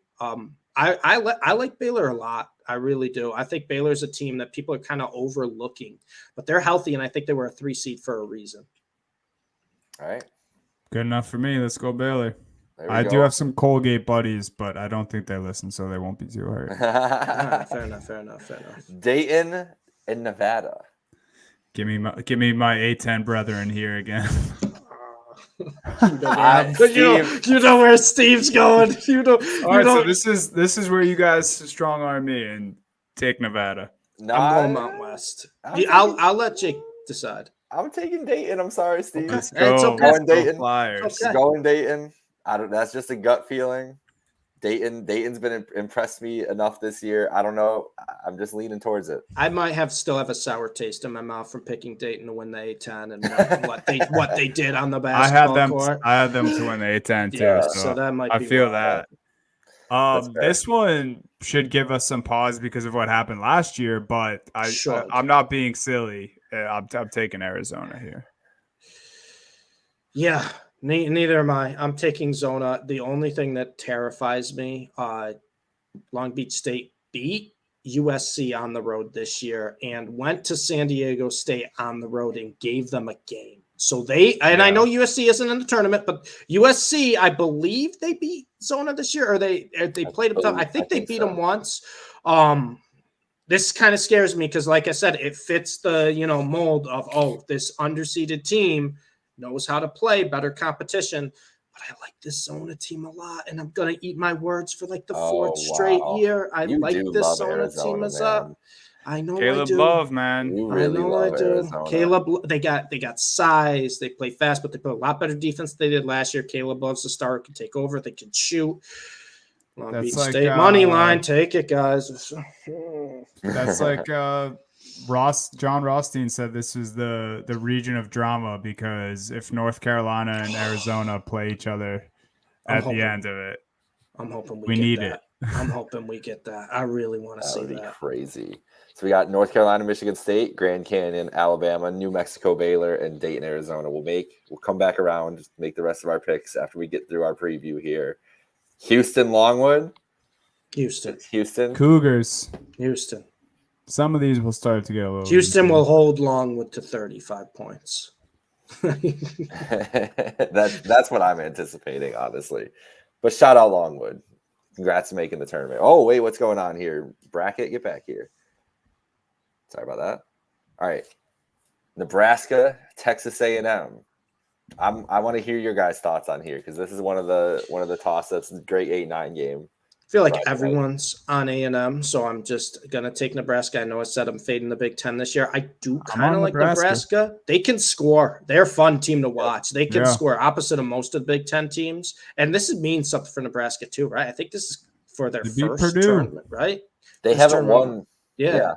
I like Baylor a lot. I really do. I think Baylor's a team that people are kind of overlooking, but they're healthy, and I think they were a 3 seed for a reason. All right. Good enough for me. Let's go Baylor. I go. do have some Colgate buddies, but I don't think they listen, so they won't be too hurt. Fair enough. Dayton and Nevada. Give me my A10 brethren here again. You know where Steve's going. All right, so this is where you guys strong arm me and take Nevada. No, I'm going Mount West. I'll let Jake decide. I'm taking Dayton. I'm sorry, Steve. Let's go. It's okay. Going Dayton. Flyers. Okay. Going Dayton. That's just a gut feeling. Dayton's been impressed me enough this year. I don't know. I'm just leaning towards it. I might still have a sour taste in my mouth from picking Dayton to win the A10 and what they did on the basketball court. I had them to win the A10 too. Yeah, so that might. I be feel wild. that. This one should give us some pause because of what happened last year, but I'm not being silly. I'm taking Arizona here. Yeah. Neither am I. I'm taking Zona. The only thing that terrifies me, Long Beach State beat USC on the road this year and went to San Diego State on the road and gave them a game. So I know USC isn't in the tournament, but USC, I believe they beat Zona this year, or they played them tough. I think they beat them once. This kind of scares me because, like I said, it fits the mold of this underseeded team knows how to play, better competition. But I like this Zona team a lot, and I'm gonna eat my words for like the fourth straight year. I like this Zona team is up. I know Caleb I do. Love, man. You really I know love I do. Arizona. Caleb, they got size. They play fast, but they put a lot better defense than they did last year. Caleb Love's a star, can take over. They can shoot. Long Beach State money line, take it, guys. That's like John Rothstein said this is the region of drama because if North Carolina and Arizona play each other at the end of it, I'm hoping we need it. I'm hoping we get that. I really want to see that. That would be crazy. So we got North Carolina, Michigan State, Grand Canyon, Alabama, New Mexico, Baylor, and Dayton, Arizona. We'll come back around, make the rest of our picks after we get through our preview here. Houston, Longwood. Houston. Cougars. Houston. Some of these will start to get a little. Houston will hold Longwood to 35 points. That's what I'm anticipating, honestly. But shout out Longwood. Congrats on making the tournament. Oh, wait, what's going on here? Bracket, get back here. Sorry about that. All right. Nebraska, Texas A&M. I want to hear your guys' thoughts on here because this is one of the toss-ups, great 8-9 game. I feel like everyone's on A&M, so I'm just going to take Nebraska. I know I said I'm fading the Big Ten this year. I do kind of like Nebraska. They can score. They're a fun team to watch. They can score opposite of most of the Big Ten teams. And this means something for Nebraska too, right? I think this is for their first tournament, right? They haven't won. Yeah.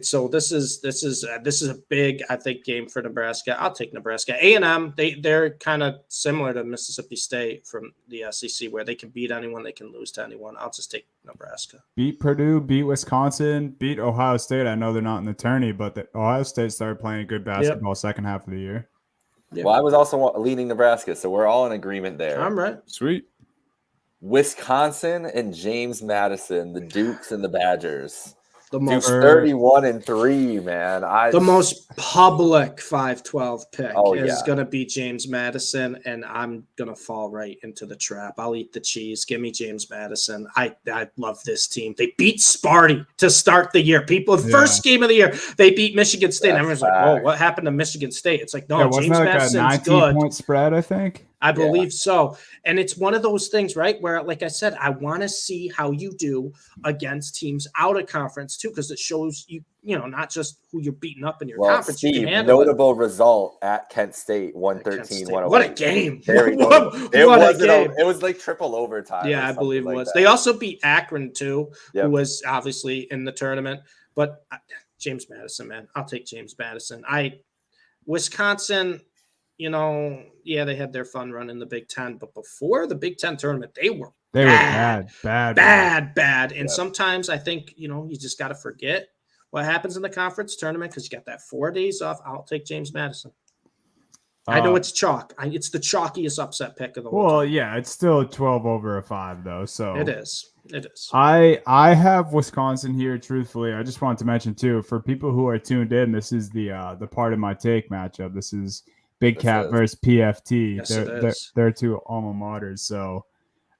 So this is a big, I think, game for Nebraska. I'll take Nebraska. A&M, they're kind of similar to Mississippi State from the SEC, where they can beat anyone, they can lose to anyone. I'll just take Nebraska. Beat Purdue, beat Wisconsin, beat Ohio State. I know they're not in the tourney, but Ohio State started playing good basketball second half of the year. Yep. Well, I was also leading Nebraska, so we're all in agreement there. I'm right. Sweet. Wisconsin and James Madison, the Dukes and the Badgers. The most 31-3, man. The most public 5-12 pick is yeah. going to be James Madison, and I'm going to fall right into the trap. I'll eat the cheese. Give me James Madison. I love this team. They beat Sparty to start the year. First game of the year, they beat Michigan State. And everyone's like, "Oh, what happened to Michigan State?" It's like, no, James Madison's good. 19-point spread, I think. I believe so. And it's one of those things, right, where, like I said, I want to see how you do against teams out of conference too, because it shows you, not just who you're beating up in your conference. Steve, you can handle notable result at Kent State, 113-108. What a game. What a game. It was like triple overtime. Yeah, I believe it was. They also beat Akron too, who was obviously in the tournament. But James Madison, man, I'll take James Madison. Wisconsin, they had their fun run in the Big Ten, but before the Big Ten tournament, they were bad. And sometimes I think, you just got to forget what happens in the conference tournament because you got that 4 days off. I'll take James Madison. I know it's chalk. It's the chalkiest upset pick of the whole time. Yeah, it's still 12 over a 5 though. So it is. I have Wisconsin here. Truthfully, I just want to mention too, for people who are tuned in, this is the part of my take matchup. This is Big Cat versus PFT. Yes, they're two alma maters. So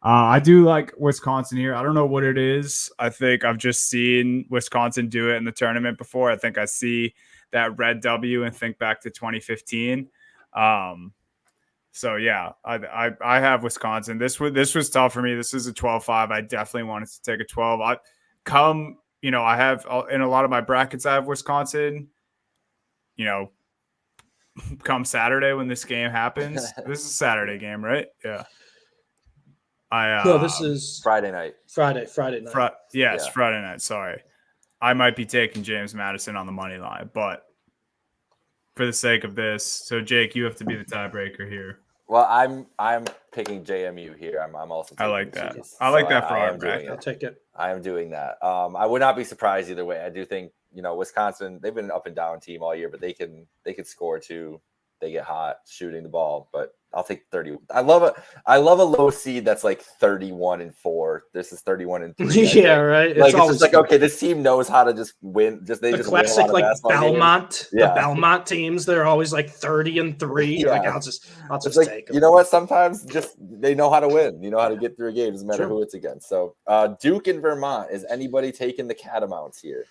I do like Wisconsin here. I don't know what it is. I think I've just seen Wisconsin do it in the tournament before. I think I see that red W and think back to 2015. So yeah, I have Wisconsin. This was tough for me. This is a 12-5. I definitely wanted to take a 12. I have in a lot of my brackets, I have Wisconsin, come Saturday when this game happens. This is a Saturday game, right? Yeah. No, this is Friday night. Friday night. Friday night. Sorry. I might be taking James Madison on the money line, but for the sake of this, so Jake, you have to be the tiebreaker here. Well, I'm picking JMU here. I'm also. I like that. I like that for our bracket. I'll take it. I am doing that. I would not be surprised either way. I do think Wisconsin. They've been an up and down team all year, but they can score too. They get hot shooting the ball, but I'll take 30. I love a low seed that's like 31-4. This is 31-3. Yeah, right. It's just like, okay, this team knows how to just win. They just classic win like Belmont. Yeah. The Belmont teams, they're always like 30-3. Yeah. Like I'll just take them. You know what? Sometimes just they know how to win. You know how to get through a game, doesn't matter who it's against. So Duke and Vermont. Is anybody taking the Catamounts here?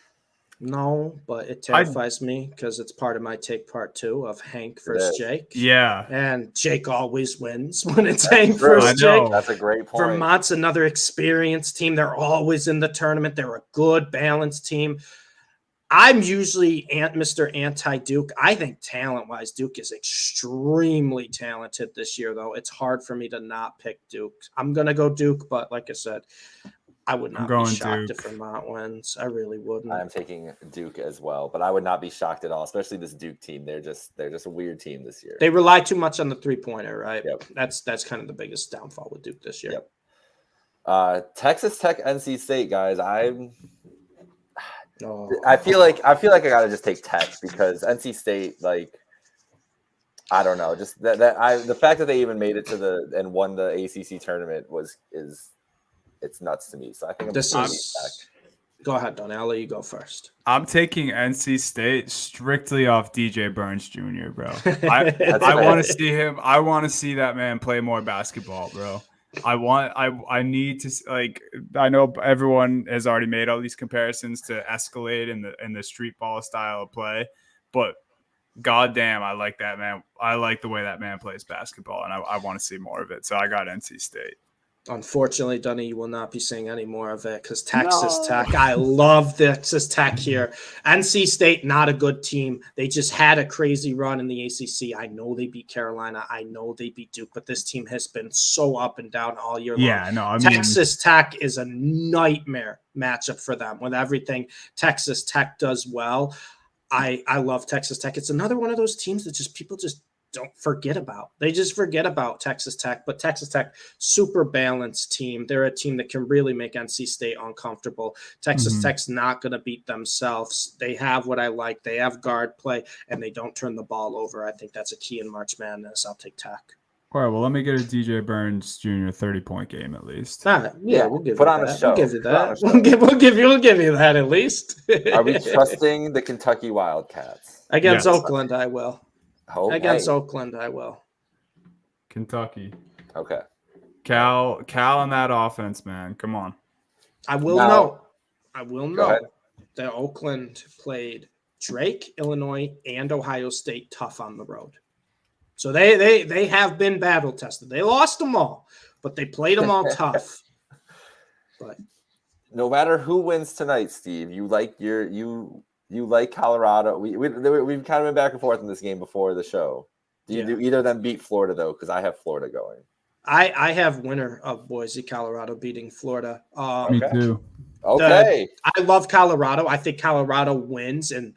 No, but it terrifies me because it's part of my take part 2 of Hank versus Jake. Yeah. And Jake always wins when it's Hank versus Jake. That's a great point. Vermont's another experienced team. They're always in the tournament. They're a good, balanced team. I'm usually Mr. Anti-Duke. I think talent-wise, Duke is extremely talented this year, though. It's hard for me to not pick Duke. I'm going to go Duke, but like I said, I would not be shocked if Vermont wins. I really wouldn't. I'm taking Duke as well, but I would not be shocked at all, especially this Duke team. They're just a weird team this year. They rely too much on the three-pointer, right? Yep. That's kind of the biggest downfall with Duke this year. Yep. Texas Tech, NC State, guys. I feel like I gotta just take Tech because NC State, like, I don't know, just the fact that they even made it to and won the ACC tournament it's nuts to me. So I think Go ahead, Don. I'll let you go first. I'm taking NC State strictly off DJ Burns Jr., bro. I want to see him. I want to see that man play more basketball, bro. I need to, like, I know everyone has already made all these comparisons to Escalade in the street ball style of play, but goddamn, I like that man. I like the way that man plays basketball, and I want to see more of it. So I got NC State. Unfortunately, Dunny, you will not be seeing any more of it because Texas Tech. I love Texas Tech here. NC State, not a good team. They just had a crazy run in the ACC. I know they beat Carolina. I know they beat Duke, but this team has been so up and down all year long. Yeah, no, Texas Tech is a nightmare matchup for them with everything Texas Tech does well. I love Texas Tech. It's another one of those teams that people just don't forget about. They just forget about Texas Tech, but Texas Tech, super balanced team. They're a team that can really make NC State uncomfortable. Texas Tech's not going to beat themselves. They have what I like. They have guard play, and they don't turn the ball over. I think that's a key in March Madness. I'll take Tech. All right, well, let me get a DJ Burns Jr. 30-point game at least. We'll give Put you on that. a show. We'll give you that. We'll give you that at least. Are we trusting the Kentucky Wildcats? Against Oakland, I will. Okay. Against Oakland, I will. Kentucky. Okay. Cal in that offense, man. Come on. I will know that Oakland played Drake, Illinois, and Ohio State tough on the road. So they have been battle tested. They lost them all, but they played them all tough. But no matter who wins tonight, Steve, you like you like Colorado. We've kind of been back and forth in this game before the show. Do either of them beat Florida though? Because I have Florida going. I have winner of Boise, Colorado beating Florida. Me too. Okay. I love Colorado. I think Colorado wins, and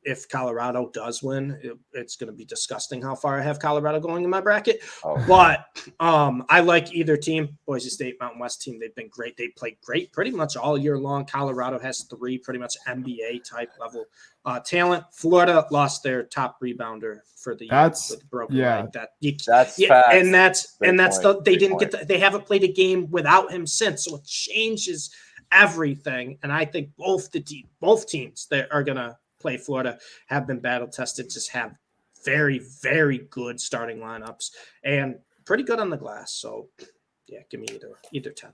if Colorado does win, it's going to be disgusting how far I have Colorado going in my bracket. Oh. But I like either team. Boise State, Mountain West team, they've been great. They played great pretty much all year long. Colorado has 3 pretty much NBA type level talent. Florida lost their top rebounder for the year with broken leg. That's facts. They haven't played a game without him since, so it changes everything. And I think both teams that are going to play Florida have been battle tested, just have very, very good starting lineups and pretty good on the glass. So yeah, give me either 10.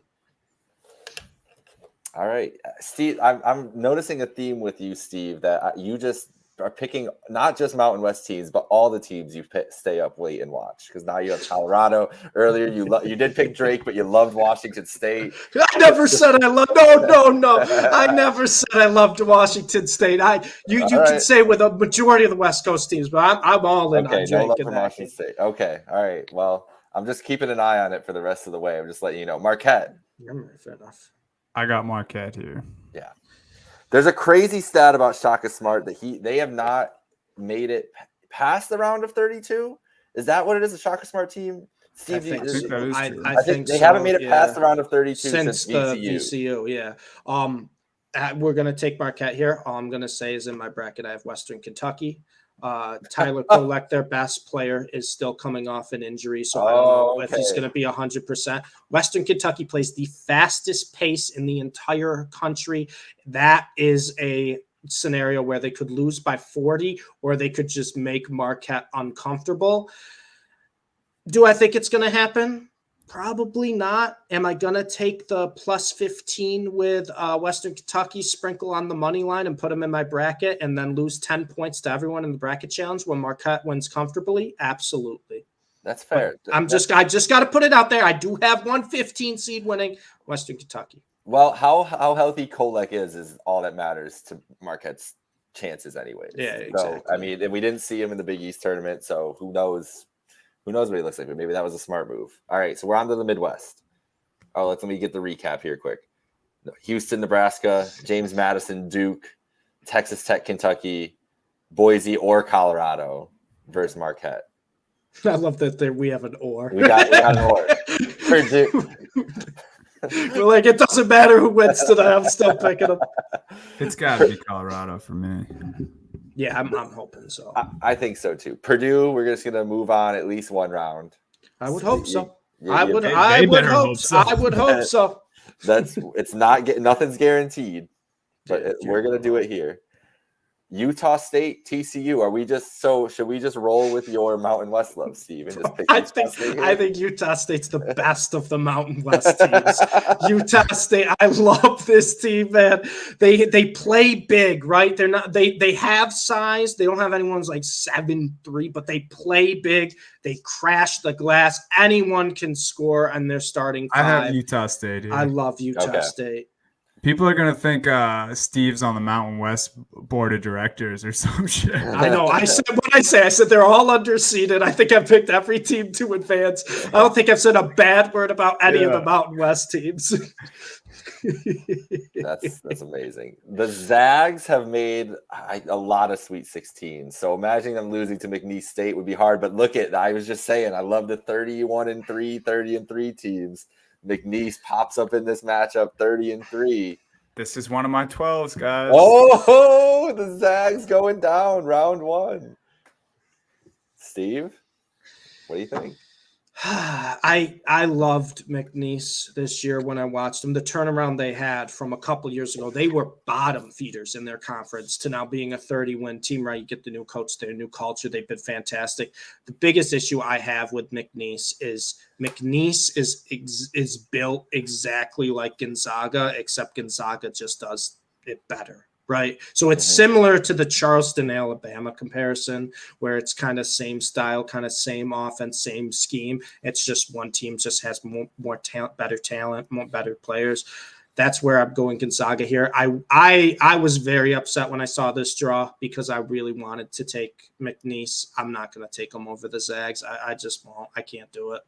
All right, Steve, I'm noticing a theme with you, Steve, that you just are picking not just Mountain West teams, but all the teams you stay up late and watch. Because now you have Colorado. Earlier, you did pick Drake, but you loved Washington State. I never said I loved. No. I never said I loved Washington State. You can say with a majority of the West Coast teams, but I'm all in on Drake. No love for Washington State. Okay, all right. Well, I'm just keeping an eye on it for the rest of the way. I'm just letting you know. Marquette. Fair enough. I got Marquette here. Yeah. There's a crazy stat about Shaka Smart that they have not made it past the round of 32. Is that what it is, a Shaka Smart team? Steve, I think they haven't made it past the round of 32 since the VCU. Yeah. We're going to take Marquette here. All I'm going to say is in my bracket, I have Western Kentucky. Tyler Kolek, their best player, is still coming off an injury, so I don't know if he's going to be 100%. Western Kentucky plays the fastest pace in the entire country. That is a scenario where they could lose by 40, or they could just make Marquette uncomfortable. Do I think it's going to happen? Probably not. Am I going to take the plus 15 with Western Kentucky, sprinkle on the money line and put them in my bracket and then lose 10 points to everyone in the bracket challenge when Marquette wins comfortably? Absolutely. That's fair. I just got to put it out there. I do have 115 seed winning Western Kentucky. Well, how healthy Kolek is all that matters to Marquette's chances anyways. Yeah, exactly. So, I mean, we didn't see him in the Big East tournament, so who knows? Who knows what he looks like, but maybe that was a smart move. All right, so we're on to the Midwest. Oh, let me get the recap here quick. Houston, Nebraska, James Madison, Duke, Texas Tech, Kentucky, Boise, or Colorado versus Marquette. I love that we have an or. We got an or. Purdue. We're like, it doesn't matter who wins today. I'm still picking them. It's got to be Colorado for me. Yeah, I'm hoping so. I think so too. Purdue, we're just gonna move on at least one round. I would hope so. I would hope so. It's not nothing's guaranteed, but we're gonna do it here. Utah State, TCU. Should we just roll with your Mountain West love, Steve? And just pick I think Utah State's the best of the Mountain West teams. Utah State, I love this team, man. They play big, right? They're not. They have size. They don't have anyone's like 7'3", but they play big. They crash the glass. Anyone can score, and they're starting 5. I have Utah State here. I love Utah State. People are going to think Steve's on the Mountain West board of directors or some shit. I know. I said they're all underseeded. I think I've picked every team to advance. I don't think I've said a bad word about any of the Mountain West teams. That's amazing. The Zags have made a lot of Sweet 16. So imagining them losing to McNeese State would be hard. But look at, I was just saying, I love the 31-3, 30-3 teams. McNeese pops up in this matchup 30-3. This is one of my 12s, guys. Oh, the Zags going down round 1. Steve, what do you think? I loved McNeese this year when I watched them. The turnaround they had from a couple years ago, they were bottom feeders in their conference to now being a 30-win team, right? You get the new coach, their new culture. They've been fantastic. The biggest issue I have with McNeese is built exactly like Gonzaga, except Gonzaga just does it better. right? So it's similar to the Charleston, Alabama comparison, where it's kind of same style, kind of same offense, same scheme. It's just one team just has more talent, better talent, more better players. That's where I'm going Gonzaga here. I was very upset when I saw this draw because I really wanted to take McNeese. I'm not going to take them over the Zags. I just won't. I can't do it.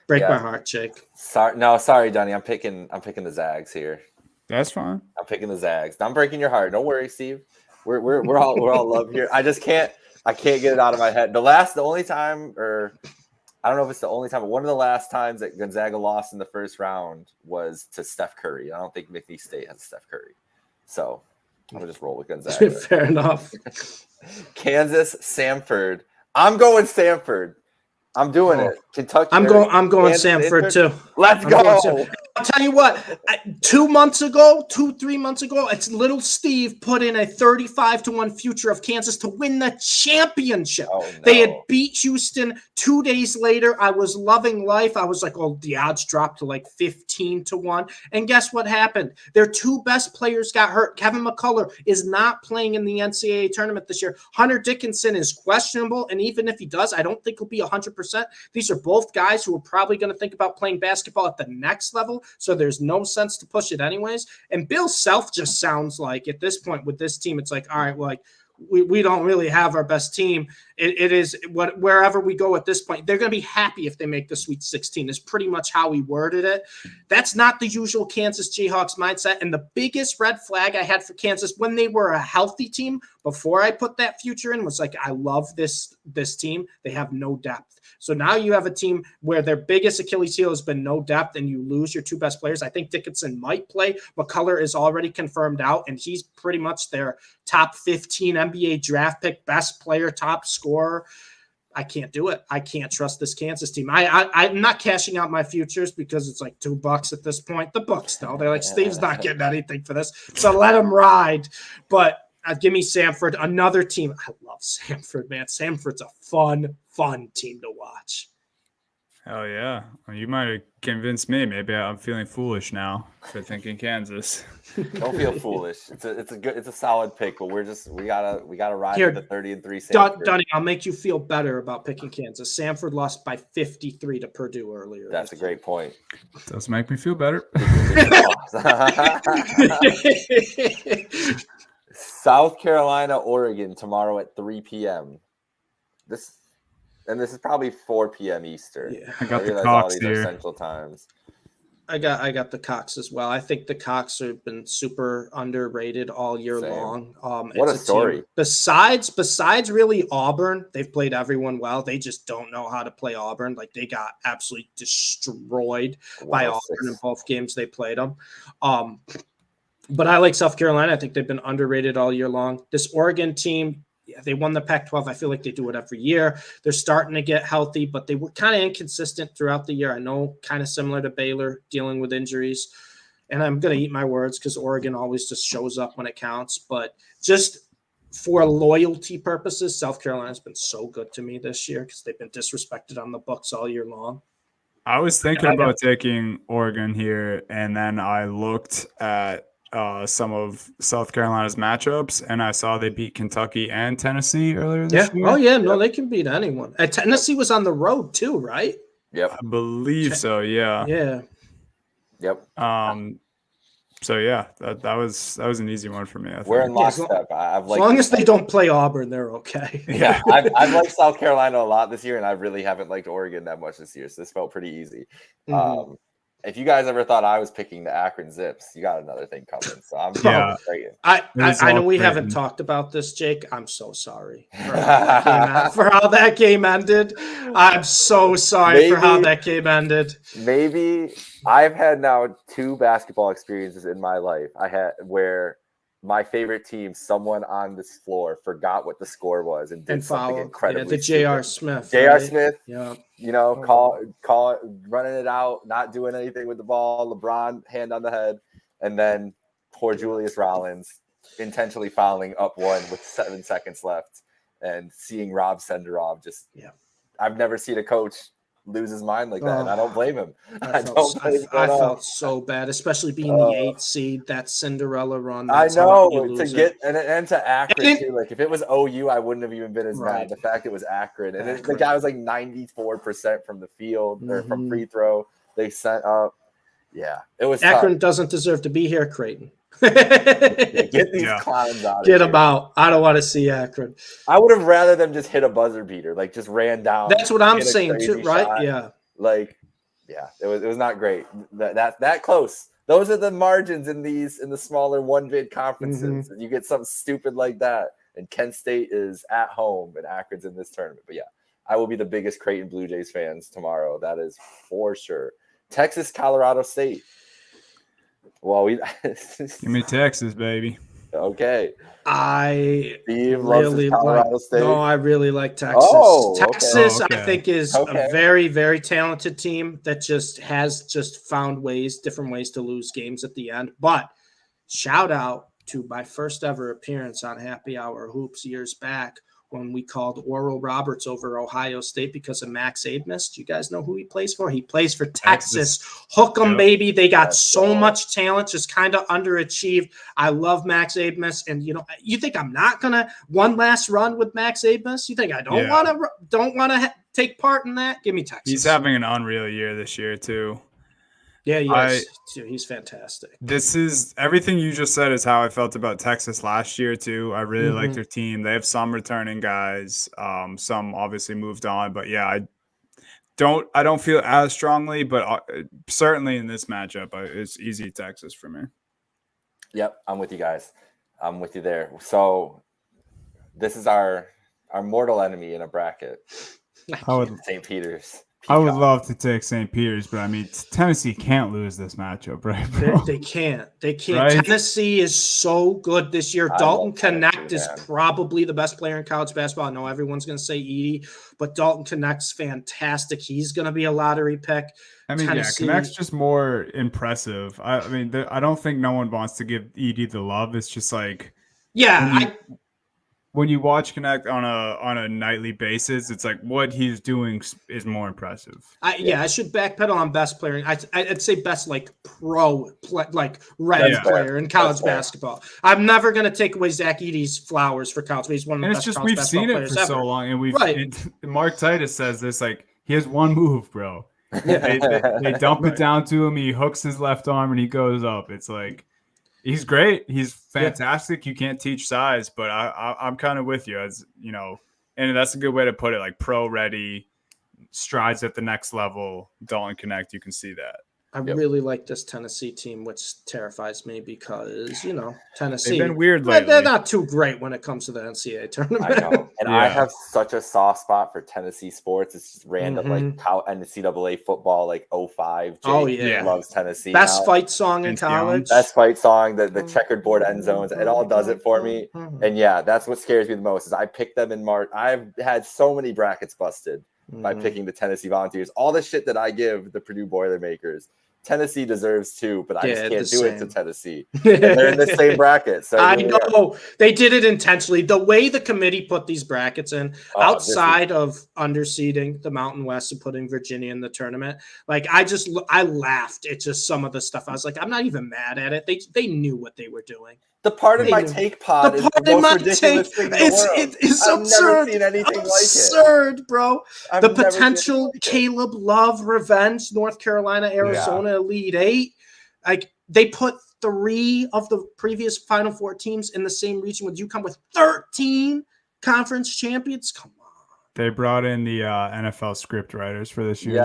Break my heart, Jake. Sorry, Donnie. I'm picking the Zags here. That's fine. I'm picking the Zags. I'm breaking your heart. Don't worry, Steve. We're all love here. I can't get it out of my head. The only time, or I don't know if it's the only time, but one of the last times that Gonzaga lost in the first round was to Steph Curry. I don't think McNeese State has Steph Curry. So I'm going to just roll with Gonzaga. Fair enough. Kansas, Samford. I'm going Samford. I'm doing it. Kentucky. I'm going Samford too. Let's go. I'll tell you what, 3 months ago, it's little Steve put in a 35-1 future of Kansas to win the championship. Oh, no. They had beat Houston 2 days later. I was loving life. I was like, oh, the odds dropped to like 15-1. And guess what happened? Their two best players got hurt. Kevin McCullough is not playing in the NCAA tournament this year. Hunter Dickinson is questionable. And even if he does, I don't think he'll be 100%. These are both guys who are probably going to think about playing basketball at the next level. So there's no sense to push it anyways. And Bill Self just sounds like at this point with this team, it's like, all right, well, like we don't really have our best team. It is wherever we go at this point, they're going to be happy if they make the Sweet 16 is pretty much how he worded it. That's not the usual Kansas Jayhawks mindset. And the biggest red flag I had for Kansas when they were a healthy team before I put that future in was like, I love this team. They have no depth. So now you have a team where their biggest Achilles heel has been no depth and you lose your two best players. I think Dickinson might play. McCullough is already confirmed out, and he's pretty much their top 15 NBA draft pick, best player, top scorer. I can't do it. I can't trust this Kansas team. I'm not cashing out my futures because it's like $2 at this point. The books, though, they're like, Steve's not getting anything for this. So let him ride. But give me Samford, another team. I love Samford, man. Samford's a fun team to watch. Hell yeah. Well, you might have convinced me. Maybe I'm feeling foolish now for thinking Kansas. Don't feel foolish. It's a solid pick, but we gotta ride with the 30-3 Samford. Dunny, I'll make you feel better about picking Kansas. Samford lost by 53 to Purdue earlier. That's a great point. Does make me feel better. South Carolina, Oregon tomorrow at 3 p.m. This is probably 4 p.m. Eastern. Yeah, I got the Cox all these here. Are Central times. I got the Cox as well. I think the Cox have been super underrated all year long. What a story! Team. Besides really Auburn, they've played everyone well. They just don't know how to play Auburn. Like they got absolutely destroyed by Auburn in both games they played them. But I like South Carolina. I think they've been underrated all year long. This Oregon team, they won the Pac-12. I feel like they do it every year. They're starting to get healthy, but they were kind of inconsistent throughout the year. I know, kind of similar to Baylor, dealing with injuries. And I'm going to eat my words because Oregon always just shows up when it counts. But just for loyalty purposes, South Carolina's been so good to me this year because they've been disrespected on the books all year long. I was thinking about taking Oregon here, and then I looked at some of South Carolina's matchups, and I saw they beat Kentucky and Tennessee earlier this year. Oh, yeah. No, they can beat anyone. Tennessee was on the road too, right? Yep. I believe so, yeah. Yeah. Yep. So, yeah, that was an easy one for me. I think. We're in lockstep. As long as they don't play Auburn, they're okay. Yeah, I've liked South Carolina a lot this year, and I really haven't liked Oregon that much this year, so this felt pretty easy. Mm-hmm. If you guys ever thought I was picking the Akron Zips, you got another thing coming. So I'm I know we haven't talked about this, Jake. I'm so sorry for how that game ended. I'm so sorry for how that game ended. Maybe I've had now 2 basketball experiences in my life. I had where my favorite team, someone on this floor forgot what the score was and did something incredible. The J.R. Smith. J.R. Smith. Yeah. You know, call running it out, not doing anything with the ball. LeBron hand on the head, and then poor Julius Rollins intentionally fouling up 1 with 7 seconds left, and seeing Rob Senderov just. Yeah. I've never seen a coach lose his mind like that. And I don't blame him. I felt so bad, especially being the 8th seed, that Cinderella run. I know, to get and to Akron too. Like if it was OU, I wouldn't have even been as mad. The fact it was Akron, and the guy was like 94% from the field or from free throw. They sent up. Yeah, it was Akron tough. Doesn't deserve to be here, Creighton. Get these clowns out. Get them out. I don't want to see Akron. I would have rather them just hit a buzzer beater, like just ran down. That's what I'm saying too, right? Shot. Yeah. Like, yeah, it was not great. That close. Those are the margins in the smaller one bid conferences. You get something stupid like that, and Kent State is at home, and Akron's in this tournament. But yeah, I will be the biggest Creighton Blue Jays fans tomorrow. That is for sure. Texas, Colorado State. Well, give me Texas, baby. Okay. I really Colorado State. No, I really like Texas. Texas, I think, is a very, very talented team that has found different ways to lose games at the end. But shout out to my first ever appearance on Happy Hour Hoops years back when we called Oral Roberts over Ohio State because of Max Abmas. Do you guys know who he plays for? He plays for Texas. Hook 'em, baby. They got so much talent, just kind of underachieved. I love Max Abmas. And, you think I'm not going to one last run with Max Abmas? You think I don't want to take part in that? Give me Texas. He's having an unreal year this year, too. Yeah, he is. He's fantastic. This is everything you just said is how I felt about Texas last year too. I really like their team. They have some returning guys. Some obviously moved on, but yeah, I don't feel as strongly, but certainly in this matchup, it's easy Texas for me. Yep, I'm with you guys. I'm with you there. So this is our mortal enemy in a bracket. St. Peter's. I would love to take St. Peter's, but I mean, Tennessee can't lose this matchup, right, bro? They can't. Right? Tennessee is so good this year. Dalton Connect is probably the best player in college basketball. I know everyone's going to say Edey, but Dalton Connect's fantastic. He's going to be a lottery pick. I mean, Tennessee, Connect's just more impressive. I mean, I don't think no one wants to give Edey the love. It's just like, when you watch Connect on a nightly basis, it's like what he's doing is more impressive. I should backpedal on best player. I'd say best player in college basketball. I'm never going to take away Zach Edey's flowers for college. He's one of the best college basketball players ever. We've seen it for so long, and Mark Titus says this, like, he has one move, bro. They dump it down to him. He hooks his left arm and he goes up. It's like, he's great. He's fantastic. You can't teach size, but I'm kind of with you, as you know, and that's a good way to put it. Like pro ready, strides at the next level. Dalton Connect, you can see that. I really like this Tennessee team, which terrifies me because, Tennessee. They've been weird lately. They're not too great when it comes to the NCAA tournament. I know. And I have such a soft spot for Tennessee sports. It's just random, like NCAA football, like 05. Jake loves Tennessee. Best fight song in college. Best fight song, the checkerboard end zones. It all does it for me. And that's what scares me the most is I picked them in March. I've had so many brackets busted by picking the Tennessee Volunteers. All the shit that I give the Purdue Boilermakers, Tennessee deserves too, but I just can't do it to Tennessee. They're in the same bracket. So I know they did it intentionally. The way the committee put these brackets in, outside of underseeding the Mountain West and putting Virginia in the tournament, like I laughed at just some of the stuff. I was like, I'm not even mad at it. They knew what they were doing. The part of my take pod is the most ridiculous thing in the world. It's absurd. Never seen anything absurd, like it. Bro. The potential Caleb Love revenge, North Carolina, Arizona Elite Eight. Like they put 3 of the previous Final Four teams in the same region with UConn with 13 conference champions. Come on. They brought in the NFL script writers for this year.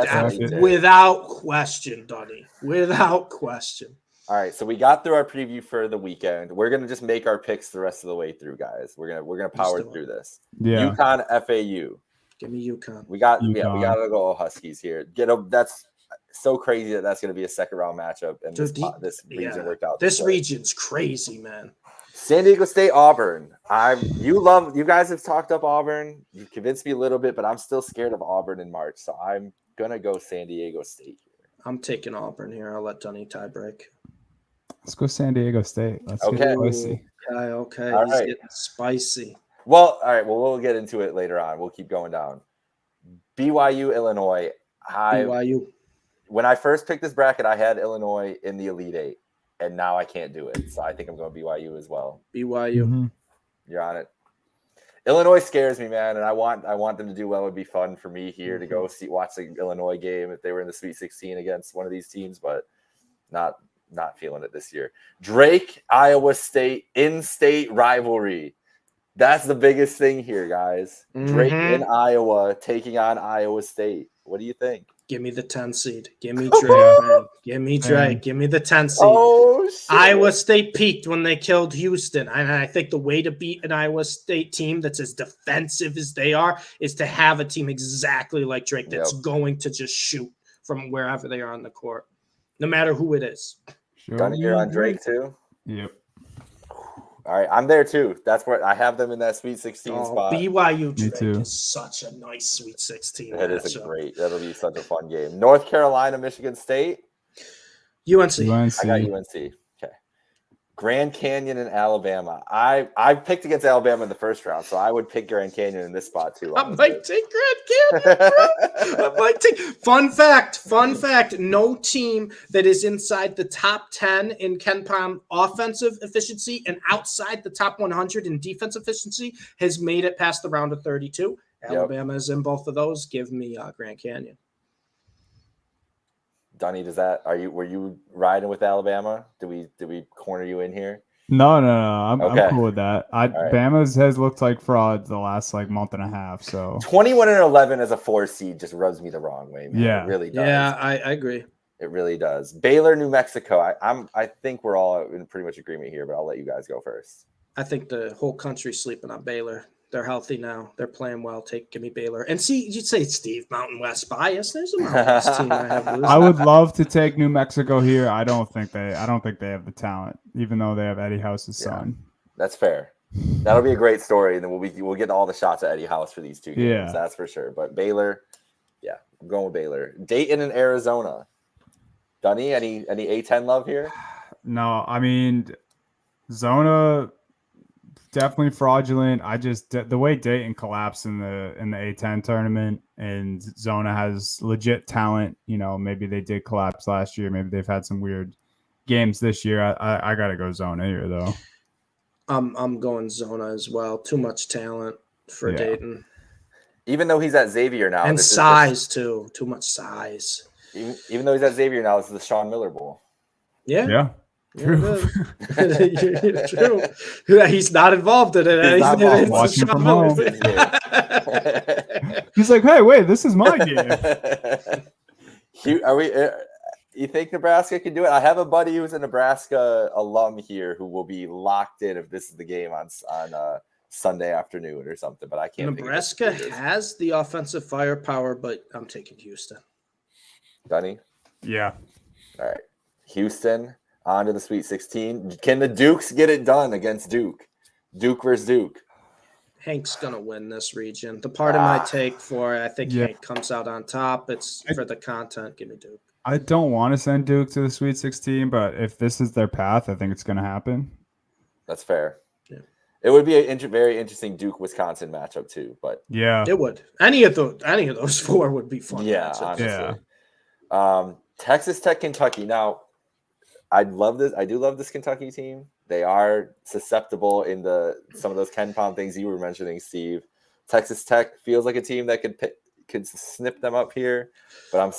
Without question, Donnie. Without question. All right, so we got through our preview for the weekend. We're gonna just make our picks the rest of the way through, guys. We're gonna power through this. Yeah. UConn, FAU. Give me UConn. We gotta go Huskies here. That's so crazy that's gonna be a second round matchup, and this region worked out. This region's crazy, man. San Diego State, Auburn. You guys have talked up Auburn. You convinced me a little bit, but I'm still scared of Auburn in March, so I'm gonna go San Diego State here. I'm taking Auburn here. I'll let Dunny tie break. Let's go San Diego State. Let's get spicy. Okay. All He's right. getting spicy. Well, all right. Well, we'll get into it later on. We'll keep going down. BYU, Illinois. BYU. When I first picked this bracket, I had Illinois in the Elite Eight, and now I can't do it. So I think I'm going BYU as well. BYU. Mm-hmm. You're on it. Illinois scares me, man, and I want them to do well. It'd be fun for me here to go watch the Illinois game if they were in the Sweet 16 against one of these teams, but not feeling it this year. Drake, Iowa State, in-state rivalry. That's the biggest thing here, guys. Drake in Iowa taking on Iowa State. What do you think? Give me the 10 seed. Give me Drake, man. Give me Drake. Give me the 10 seed. Oh, shit. Iowa State peaked when they killed Houston. And I think the way to beat an Iowa State team that's as defensive as they are is to have a team exactly like Drake that's going to just shoot from wherever they are on the court, no matter who it is. Gunny, you're on Drake too? Yep. All right, I'm there too. That's where I have them in that Sweet 16 spot. BYU Drake is such a nice Sweet 16. That is that'll be such a fun game. North Carolina, Michigan State. UNC. I got UNC. Okay. Grand Canyon and Alabama. I picked against Alabama in the first round, so I would pick Grand Canyon in this spot too. I might take Grand Canyon, bro. I might take. Fun fact. No team that is inside the top 10 in KenPom offensive efficiency and outside the top 100 in defense efficiency has made it past the round of 32. Alabama is in both of those. Give me Grand Canyon. Dunny, were you riding with Alabama? Did we corner you in here? No. I'm cool with that. Bama's has looked like frauds the last month and a half. So 21-11 as a 4 seed just rubs me the wrong way, man. Yeah, it really does. Yeah, I agree. It really does. Baylor, New Mexico. I think we're all in pretty much agreement here, but I'll let you guys go first. I think the whole country's sleeping on Baylor. They're healthy give They're playing well. Give me Baylor. And see, you'd say Steve Mountain West bias. There's a Mountain West team I have losing. I would love to take New Mexico here. I don't think they have the talent, even though they have Eddie House's son. That's fair. That'll be a great story, and then we'll get all the shots at Eddie House for these two games. Yeah. That's for sure. But Baylor, I'm going with Baylor. Dayton and Arizona. Dunny, any A10 love here? No, I mean Zona. Definitely fraudulent. The way Dayton collapsed in the A10 tournament and Zona has legit talent. Maybe they did collapse last year. Maybe they've had some weird games this year. I gotta go Zona here though. I'm going Zona as well. Too much talent for Dayton. Even though he's at Xavier now, and size too. Too much size. Even though he's at Xavier now, this is the Sean Miller Bowl. Yeah. True. True. He's not involved in it. He's watching from home. He's like, hey, wait, this is my game. You think Nebraska can do it? I have a buddy who's a Nebraska alum here who will be locked in if this is the game on Sunday afternoon or something, but I can't. Nebraska has the offensive firepower, but I'm taking Houston. Dunny? Yeah. All right. Houston. On to the Sweet 16. Can the Dukes get it done against Duke? Duke versus Duke. Hank's going to win this region. The part of my take for it, I think Hank comes out on top. It's for the content. Give me Duke. I don't want to send Duke to the Sweet 16, but if this is their path, I think it's going to happen. That's fair. Yeah. It would be a very interesting Duke-Wisconsin matchup too, but it would. Any of those four would be fun. Yeah, matchups. Honestly. Texas Tech, Kentucky. Now, I do love this Kentucky team. They are susceptible in some of those KenPom things you were mentioning, Steve. Texas Tech feels like a team that could snip them up here, but I'm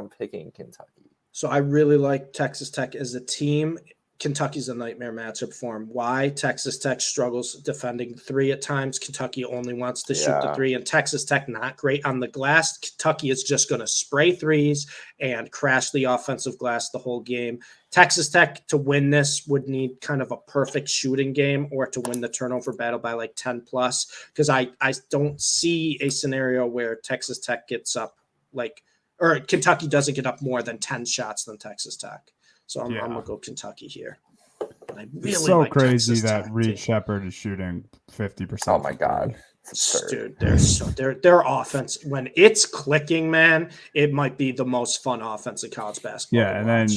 picking Kentucky. So I really like Texas Tech as a team. Kentucky's a nightmare matchup for him. Why? Texas Tech struggles defending three at times. Kentucky only wants to shoot the three, and Texas Tech not great on the glass. Kentucky is just going to spray threes and crash the offensive glass the whole game. Texas Tech to win this would need kind of a perfect shooting game or to win the turnover battle by 10 plus, because I don't see a scenario where Texas Tech gets up or Kentucky doesn't get up more than 10 shots than Texas Tech. So I'm going to go Kentucky here. It's so crazy that Reed Shepherd is shooting 50%. Oh, my God. It's absurd. Dude, their offense, when it's clicking, man, it might be the most fun offense in college basketball. Yeah, and then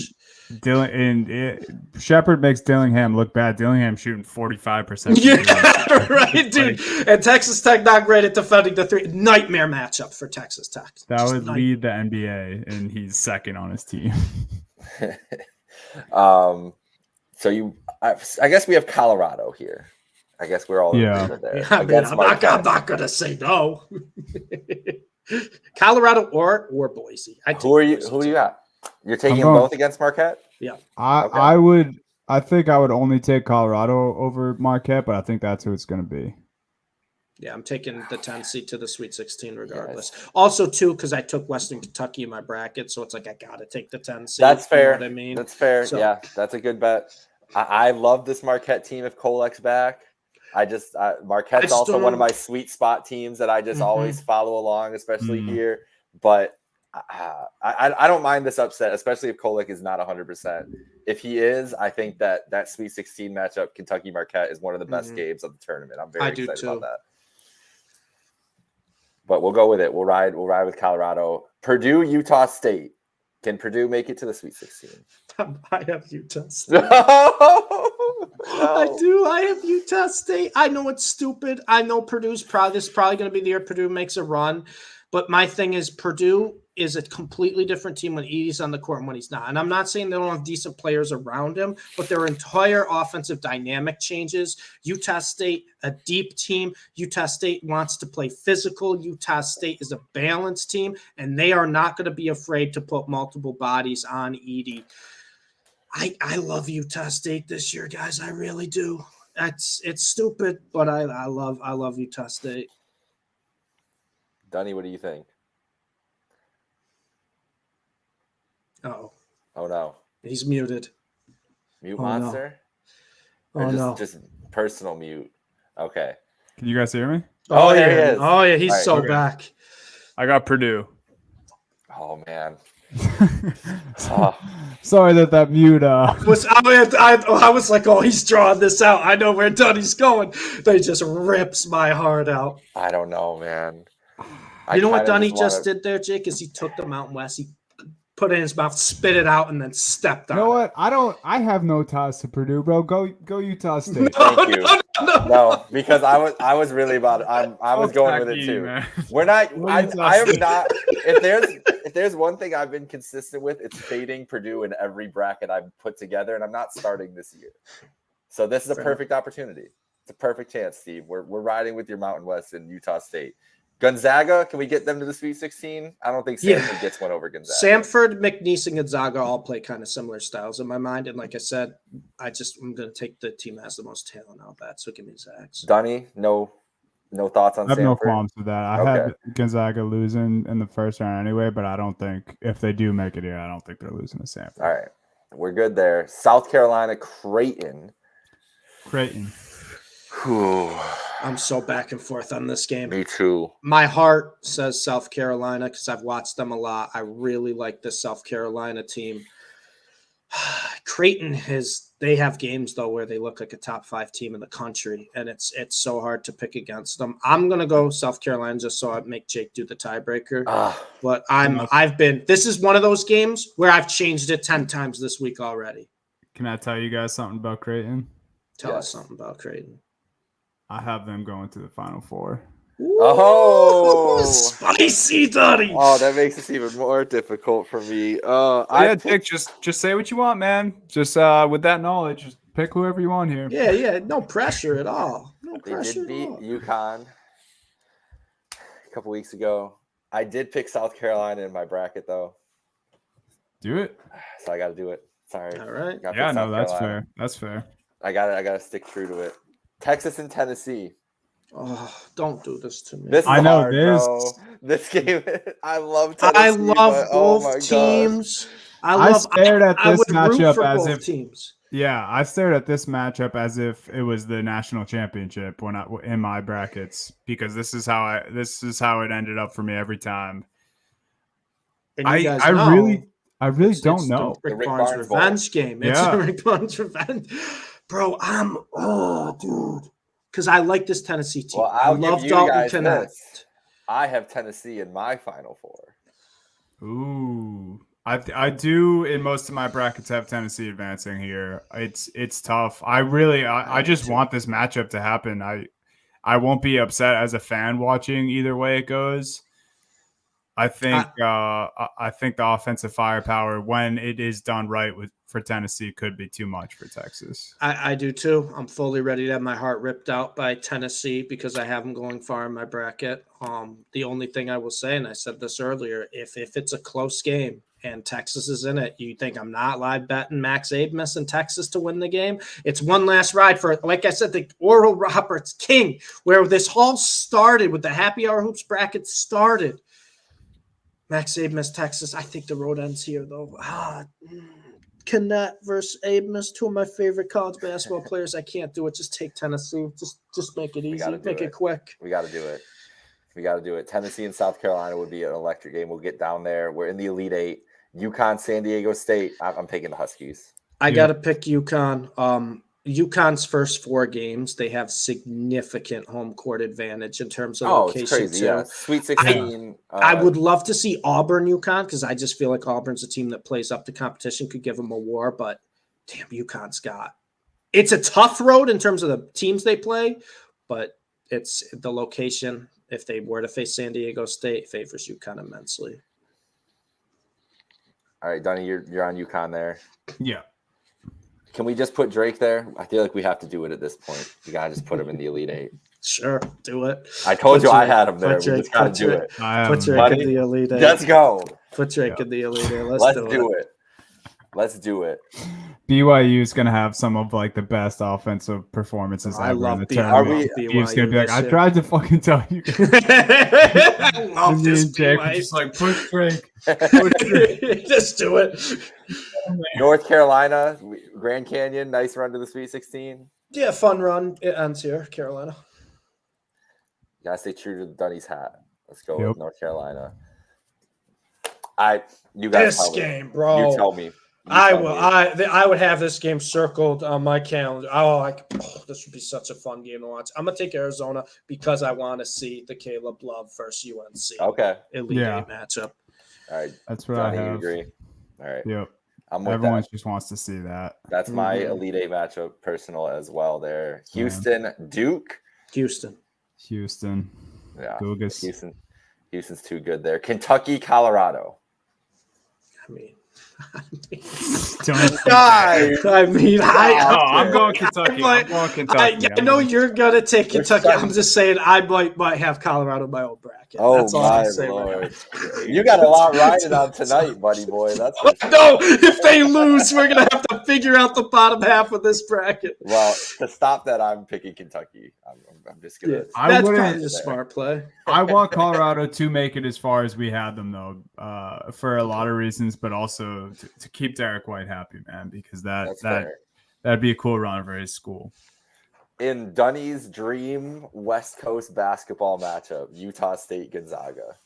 Shepard makes Dillingham look bad. Dillingham shooting 45%. Yeah, right, dude. And Texas Tech not great at defending the three. Nightmare matchup for Texas Tech. That would lead the NBA, and he's second on his team. So I guess we have Colorado here. I guess we're all in agreement there. Yeah, I'm not gonna say no. Colorado or Boise. Who do you got? You're taking them both against Marquette? Yeah. I think I would only take Colorado over Marquette, but I think that's who it's going to be. Yeah, I'm taking the 10 seed to the Sweet 16 regardless. Yes. Also, too, because I took Western Kentucky in my bracket, so it's like I got to take the 10 seed. That's fair. You know what I mean? That's fair. So, yeah, that's a good bet. I love this Marquette team if Kolek's back. Marquette's also one of my sweet spot teams that I just always follow along, especially here. But I don't mind this upset, especially if Kolek is not 100%. If he is, I think that Sweet 16 matchup, Kentucky-Marquette, is one of the best games of the tournament. I'm very excited about that. But we'll go with it. We'll ride with Colorado. Purdue, Utah State. Can Purdue make it to the Sweet 16? I have Utah State. I do. I have Utah State. I know it's stupid. I know this is probably going to be the year Purdue makes a run. But my thing is Purdue is a completely different team when Edey's on the court and when he's not. And I'm not saying they don't have decent players around him, but their entire offensive dynamic changes. Utah State, a deep team. Utah State wants to play physical. Utah State is a balanced team, and they are not going to be afraid to put multiple bodies on Edey. I love Utah State this year, guys. I really do. It's stupid, but I love Utah State. Dunny, what do you think? Oh no. He's muted. Mute monster? No. Or just personal mute. Okay. Can you guys hear me? Oh, there he is. Oh yeah, he's back. I got Purdue. Oh man. Sorry that mute I was like, oh, he's drawing this out. I know where Dunny's going. They just rips my heart out. I don't know, man. You know what Dunny just did there, Jake? Is he took the Mountain West, he put it in his mouth, spit it out, and then stepped on it. You know what? I have no ties to Purdue, bro. Go Utah State. Thank you. No, because I was really about it. I was going with it too. Man. We're not. I am not. If there's one thing I've been consistent with, it's fading Purdue in every bracket I've put together, and I'm not starting this year. So this is a perfect opportunity. It's a perfect chance, Steve. We're riding with your Mountain West and Utah State. Gonzaga, can we get them to the Sweet 16? I don't think Samford gets one over Gonzaga. Samford, McNeese, and Gonzaga all play kind of similar styles in my mind. And like I said, I'm going to take the team that has the most talent out of that. So give me Zags. Dunny, no thoughts on Samford? I have no qualms with that. I had Gonzaga losing in the first round anyway, but I don't think if they do make it here, I don't think they're losing to Samford. All right. We're good there. South Carolina, Creighton. Whew. I'm so back and forth on this game. Me too. My heart says South Carolina because I've watched them a lot. I really like this South Carolina team. Creighton they have games though where they look like a top 5 team in the country, and it's so hard to pick against them. I'm gonna go South Carolina just so I make Jake do the tiebreaker. But this is one of those games where I've changed it 10 times this week already. Can I tell you guys something about Creighton? Tell us something about Creighton. I have them going to the Final Four. Ooh, oh, spicy, Dunny! Oh, that makes this even more difficult for me. Dick, just say what you want, man. Just with that knowledge, just pick whoever you want here. Yeah, no pressure at all. They did beat UConn a couple weeks ago. I did pick South Carolina in my bracket, though. Do it. So I got to do it. Sorry. All right. Yeah, no, that's fair. That's fair. I gotta stick true to it. Texas and Tennessee. Oh, don't do this to me. This is hard, bro. This game, I love Tennessee. I love both teams. I stared at this matchup as if teams. Yeah, I stared at this matchup as if it was the national championship in my brackets, because this is how it ended up for me every time. And I really don't know. It's the Rick Barnes revenge game. It's the Rick Barnes revenge. Bro, dude. because I like this Tennessee team. Well, I'll love give you Dalton guys Connect. this. I have Tennessee in my Final Four. Ooh. I do in most of my brackets have Tennessee advancing here. It's tough. I just want this matchup to happen. I won't be upset as a fan watching either way it goes. I think the offensive firepower, when it is done right for Tennessee, could be too much for Texas. I do too. I'm fully ready to have my heart ripped out by Tennessee because I have them going far in my bracket. The only thing I will say, and I said this earlier, if it's a close game and Texas is in it, you think I'm not live betting Max Abmas and Texas to win the game? It's one last ride for, like I said, the Oral Roberts King, where this all started with the Happy Hour Hoops bracket started. Max Abmas, Texas. I think the road ends here, though. Cannot versus Abmas, two of my favorite college basketball players. I can't do it. Just take Tennessee. Just make it easy. Make it quick. We got to do it. We got to do it. Tennessee and South Carolina would be an electric game. We'll get down there. We're in the Elite Eight. UConn, San Diego State. I'm taking the Huskies. I got to pick UConn. UConn's first 4 games, they have significant home court advantage in terms of location. It's crazy, yeah. Sweet 16. I would love to see Auburn UConn because I just feel like Auburn's a team that plays up to competition, could give them a war, but damn, UConn's got – it's a tough road in terms of the teams they play, but it's the location. If they were to face San Diego State, favors UConn immensely. All right, Donnie, you're on UConn there. Yeah. Can we just put Drake there? I feel like we have to do it at this point. You got to just put him in the Elite Eight. Sure, do it. I told you I had him there. We just got to do it. Put Drake in the Elite Eight. Let's go. Put Drake in the Elite Eight. Let's do it. Let's do it. BYU is going to have some of like the best offensive performances ever in the tournament. He's going to be like, I tried to fucking tell you. I love this BYU. Just like, push Drake. Just do it. North Carolina, Grand Canyon, nice run to the Sweet 16. Yeah, fun run. It ends here, Carolina. You got to stay true to Dunny's hat. Let's go with North Carolina. You guys this game, bro. You tell me. I would have this game circled on my calendar. This would be such a fun game to watch. I'm gonna take Arizona because I want to see the Caleb Love versus UNC. Okay. Elite Eight matchup. All right. That's what Johnny, I have. You agree? All right. Yep. Everyone just wants to see that. That's my Elite Eight matchup, personal as well. There, Houston, Duke. Houston. Yeah. Dugas. Houston's too good there. Kentucky, Colorado. I mean, I'm going Kentucky. I know you're gonna take Kentucky. I'm just saying I might have Colorado in my own bracket. That's all I'm saying. Lord. You got a lot riding on tonight, buddy boy. That's no. If they lose, we're gonna have to figure out the bottom half of this bracket. Well, to stop that, I'm picking Kentucky. I'm just gonna. That's probably a smart play. I want Colorado to make it as far as we had them, though, for a lot of reasons, but also to keep Derek White happy, man, because that'd be a cool run for his school. In Dunny's dream West Coast basketball matchup, Utah State Gonzaga.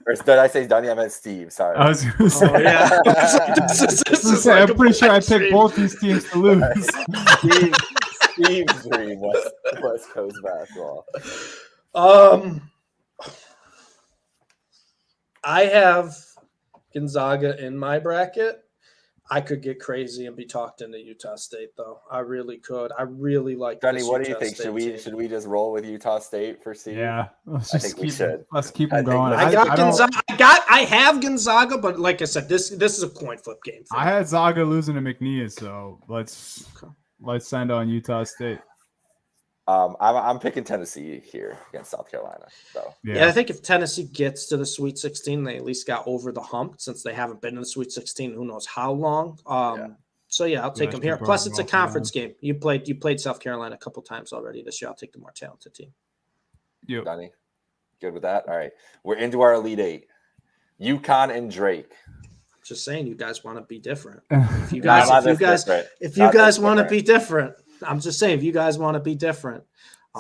Or did I say Dunny? I meant Steve. Sorry. I was going to say. I'm pretty sure I picked both these teams to lose. Steve's dream West Coast basketball. I have Gonzaga in my bracket. I could get crazy and be talked into Utah State, though. I really could. I really like. Dunny, what do you think? Should we just roll with Utah State for Steve? Yeah, I think we should. Let's keep them going. I have Gonzaga, but like I said, this is a coin flip game. I had Zaga losing to McNeese, so let's send on Utah State. I'm picking Tennessee here against South Carolina. So yeah, I think if Tennessee gets to the Sweet 16, they at least got over the hump since they haven't been in the Sweet 16 who knows how long. So yeah, I'll take them here. Plus, it's a conference game. You played South Carolina a couple times already this year. I'll take the more talented team. Yep. Donnie, good with that. All right, we're into our Elite Eight. UConn and Drake. Just saying, you guys want to be different. If you guys want to be different. I'm just saying, if you guys want to be different.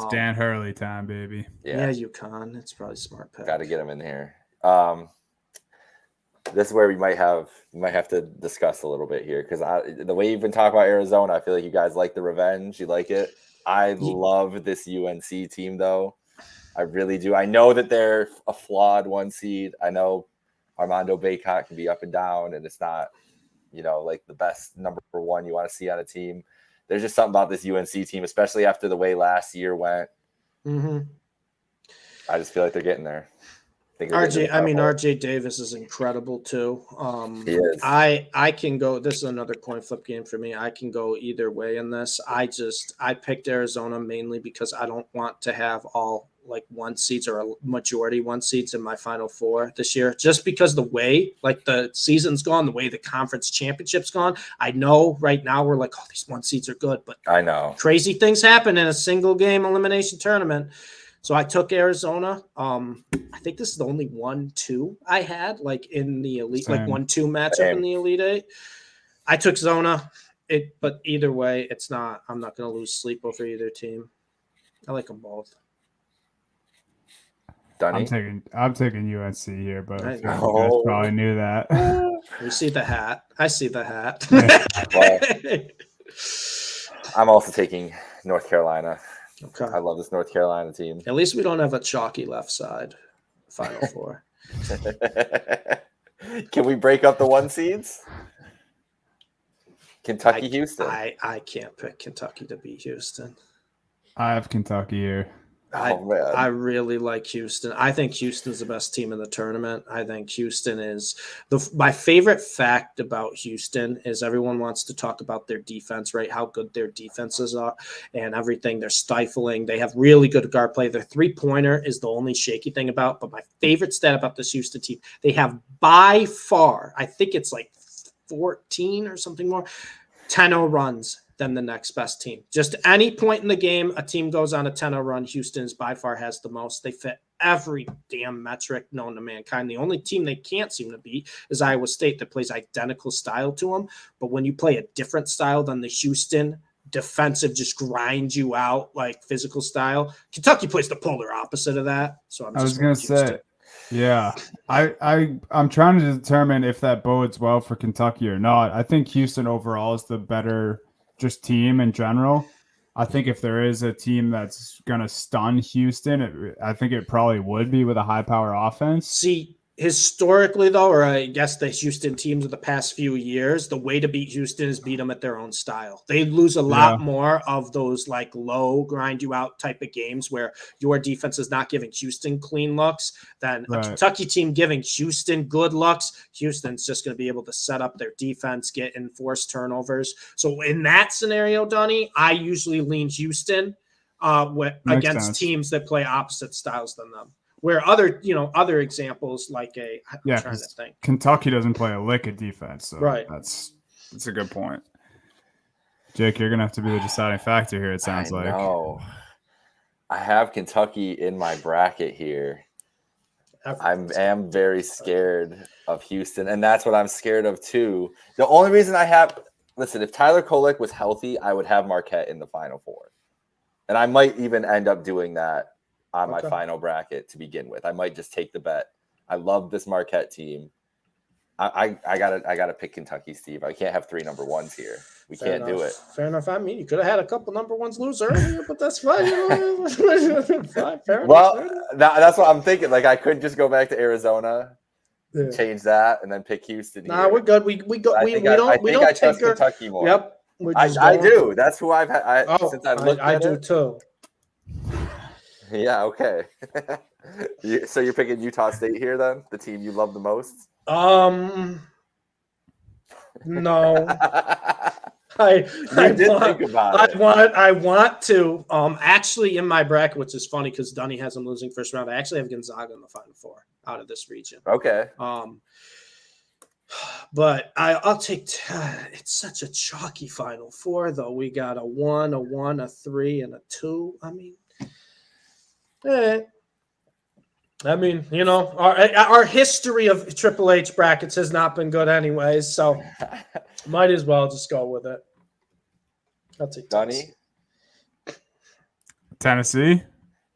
Stan Hurley time, baby. Yeah, UConn. It's probably smart pick. Got to get him in here. This is where we might have to discuss a little bit here because the way you've been talking about Arizona, I feel like you guys like the revenge. You like it. I love this UNC team, though. I really do. I know that they're a flawed 1 seed. I know Armando Bacot can be up and down, and it's not, like the best number 1 you want to see on a team. There's just something about this UNC team, especially after the way last year went. Mm-hmm. I just feel like they're getting there. RJ Davis is incredible too. He is. I can go. This is another coin flip game for me. I can go either way in this. I picked Arizona mainly because I don't want to have all like 1 seeds or a majority 1 seeds in my Final Four this year. Just because the way like the season's gone, the way the conference championship's gone. I know right now we're like, oh, these 1 seeds are good, but I know crazy things happen in a single game elimination tournament. So I took Arizona. I think this is the only 1-2 I had, like in the elite, like 1-2 matchup in the Elite Eight. I took Zona. But either way, it's not. I'm not going to lose sleep over either team. I like them both. Dunny? I'm taking UNC here, but you guys probably knew that. You see the hat. I see the hat. Well, I'm also taking North Carolina. Okay. I love this North Carolina team. At least we don't have a chalky left side. Final Four. Can we break up the 1 seeds? Kentucky, Houston. I can't pick Kentucky to beat Houston. I have Kentucky here. I really like Houston. I think Houston's the best team in the tournament. I think Houston is my favorite fact about Houston is everyone wants to talk about their defense, right? How good their defenses are and everything. They're stifling. They have really good guard play. Their 3-pointer is the only shaky thing about. But my favorite stat about this Houston team, they have by far, I think it's like 14 or something more, 10-0 runs than the next best team. Just any point in the game, a team goes on a 10-0 run. Houston's by far has the most. They fit every damn metric known to mankind. The only team they can't seem to beat is Iowa State that plays identical style to them. But when you play a different style than the Houston defensive, just grind you out like physical style, Kentucky plays the polar opposite of that. So I was going to say, yeah, I'm trying to determine if that bodes well for Kentucky or not. I think Houston overall is the better just team in general. I think if there is a team that's going to stun Houston, I think it probably would be with a high power offense. See, historically, though, or I guess the Houston teams of the past few years, the way to beat Houston is beat them at their own style. They lose a lot more of those like low grind you out type of games where your defense is not giving Houston clean looks than a Kentucky team giving Houston good looks. Houston's just going to be able to set up their defense, get enforced turnovers. So in that scenario, Donnie, I usually lean Houston against teams that play opposite styles than them. Where other examples like I'm trying to think. Kentucky doesn't play a lick of defense, so that's a good point. Jake, you're gonna have to be the deciding factor here. It sounds like. No, I have Kentucky in my bracket here. I am very scared of Houston, and that's what I'm scared of too. The only reason if Tyler Kolek was healthy, I would have Marquette in the Final Four, and I might even end up doing that on my final bracket to begin with. I might just take the bet. I love this Marquette team. I gotta pick Kentucky, Steve. I can't have 3 number 1s here. We can't do it. Fair enough. I mean, you could have had a couple number 1s lose earlier, but that's fine. That's what I'm thinking. Like I could just go back to Arizona, change that, and then pick Houston. Nah, we're good. We don't trust Kentucky more. Yep. I do. That's who I've had. I do too. Yeah, okay. So you're picking Utah State here then? The team you love the most? No. I want to. Actually in my bracket, which is funny because Dunny has them losing first round. I actually have Gonzaga in the Final Four out of this region. Okay. But I'll take it's such a chalky Final Four though. We got a 1, a 3, and a 2. I mean, our history of Triple H brackets has not been good anyways, so might as well just go with it. I'll take Tennessee.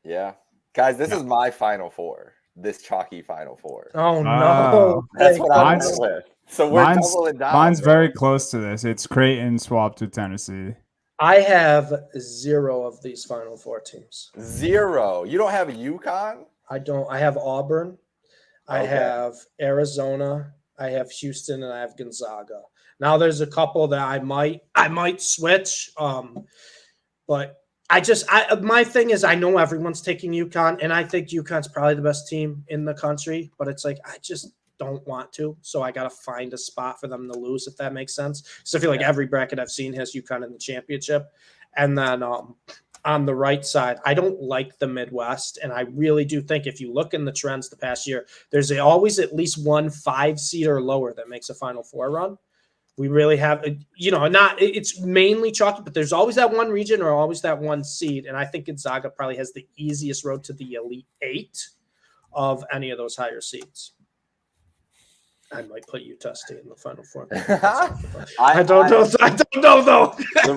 Yeah. Guys, this is my Final Four. This chalky Final Four. Oh, no. That's what I'm with. So we're doubling down. Mine's very close to this. It's Creighton swapped to Tennessee. I have 0 of these Final Four teams. 0. You don't have UConn? I don't. I have Auburn. I Okay. have Arizona. I have Houston, and I have Gonzaga. Now there's a couple that I might switch. But my thing is I know everyone's taking UConn, and I think UConn's probably the best team in the country. But it's like I just don't want to, so I got to find a spot for them to lose, if that makes sense. So I feel like every bracket I've seen has UConn in the championship, and then on the right side, I don't like the Midwest, and I really do think if you look in the trends the past year, there's always at least one 5 seed or lower that makes a Final Four run. We really have, it's mainly chalky, but there's always that one region or always that one seed, and I think Gonzaga probably has the easiest road to the Elite 8 of any of those higher seeds. I might put Utah State in the Final Four. I don't know. I don't know though. The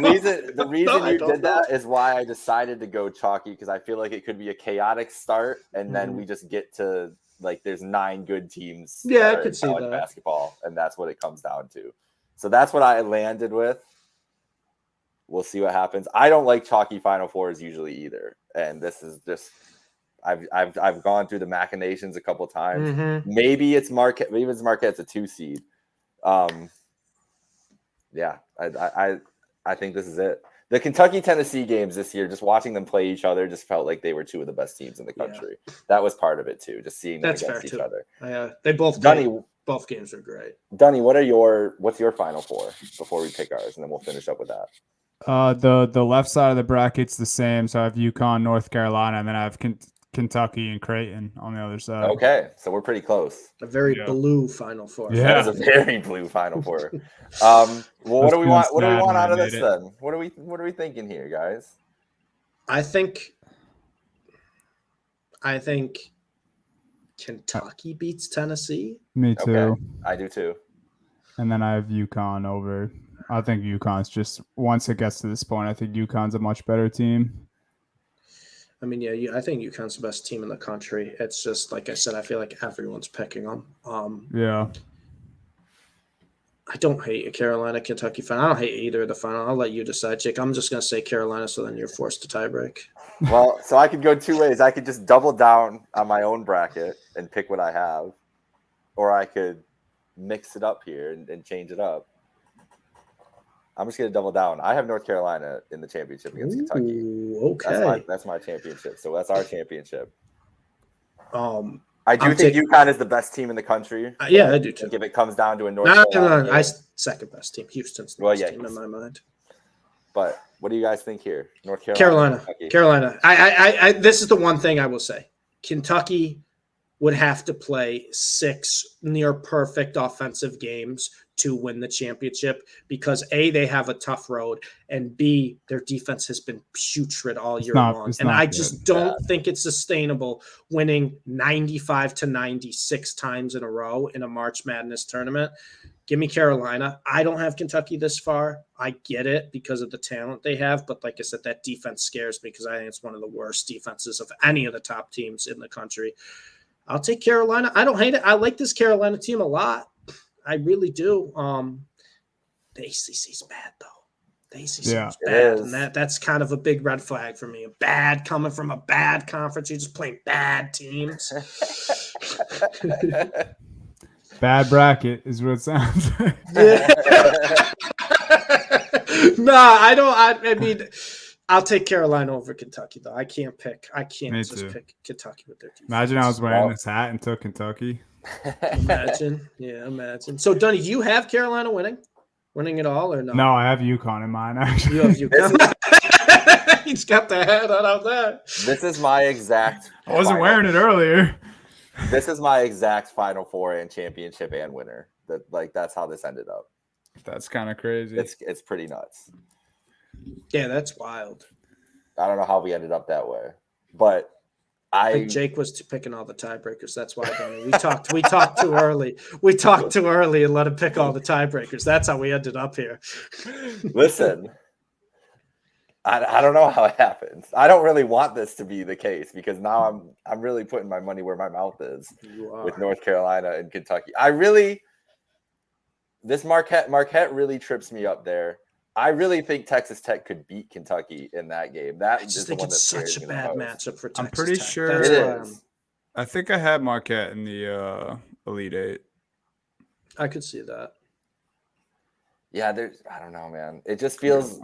reason you did that is why I decided to go chalky, because I feel like it could be a chaotic start, and then we just get to like there's 9 good teams. Yeah, I could see that basketball, and that's what it comes down to. So that's what I landed with. We'll see what happens. I don't like chalky Final Fours usually either, and this is just. I've gone through the machinations a couple times. Mm-hmm. Maybe it's Marquette. Maybe it's Marquette's a 2 seed. Yeah, I think this is it. The Kentucky-Tennessee games this year, just watching them play each other, just felt like they were 2 of the best teams in the country. Yeah. That was part of it too, just seeing them against each other. They both both games are great. Dunny, what's your Final Four before we pick ours, and then we'll finish up with that. The left side of the bracket's the same, so I have UConn, North Carolina, and then I have Kentucky and Creighton on the other side. Okay, so we're pretty close. A very blue Final Four. Yeah, that is a very blue Final Four. Well, what do we want? What do we want out of this then? What are we thinking here, guys? I think Kentucky beats Tennessee. Me too. Okay. I do too. And then I have UConn over. I think UConn's just once it gets to this point, I think UConn's a much better team. I mean, yeah, I think UConn's the best team in the country. It's just like I said, I feel like everyone's picking them. Yeah. I don't hate a Carolina Kentucky fan. I don't hate either of the final. I'll let you decide, Jake. I'm just gonna say Carolina, so then you're forced to tie break. Well, so I could go 2 ways. I could just double down on my own bracket and pick what I have, or I could mix it up here and change it up. I'm just going to double down. I have North Carolina in the championship against Kentucky. Okay. That's my championship. So that's our championship. I do think UConn is the best team in the country. Yeah, I do too. If it comes down to a North Carolina game. Second best team. Houston's the best team in my mind. But what do you guys think here? North Carolina. Carolina. I this is the one thing I will say. Kentucky would have to play 6 near perfect offensive games to win the championship because A, they have a tough road, and B, their defense has been putrid all year long. And I just don't think it's sustainable winning 95 to 96 times in a row in a March Madness tournament. Give me Carolina. I don't have Kentucky this far. I get it because of the talent they have. But like I said, that defense scares me because I think it's one of the worst defenses of any of the top teams in the country. I'll take Carolina. I don't hate it. I like this Carolina team a lot. I really do. The ACC's bad, though. The ACC's bad, and that's kind of a big red flag for me. Bad coming from a bad conference. You're just playing bad teams. Bad bracket is what it sounds like. I don't. I mean, I'll take Carolina over Kentucky, though. I can't pick Kentucky with their defense. Imagine I was wearing this hat and took Kentucky. Imagine. So, Dunny, you have Carolina winning it all, or no? No, I have UConn in mine, actually. You have UConn. He's got the hat on that. This is my exact. I wasn't wearing it earlier. This is my exact Final Four and championship and winner. That's how this ended up. That's kind of crazy. It's pretty nuts. Yeah, that's wild. I don't know how we ended up that way, but I think Jake was picking all the tiebreakers. That's why we talked too early. We talked too early and let him pick all the tiebreakers. That's how we ended up here. Listen, I don't know how it happens. I don't really want this to be the case because now I'm really putting my money where my mouth is with North Carolina and Kentucky. This Marquette really trips me up there. I really think Texas Tech could beat Kentucky in that game. That I is just the think one it's that scares such a me the bad most. matchup for Texas I'm pretty Tech. sure That's It why is. I think I had Marquette in the Elite Eight. I could see that. Yeah, I don't know, man. It just feels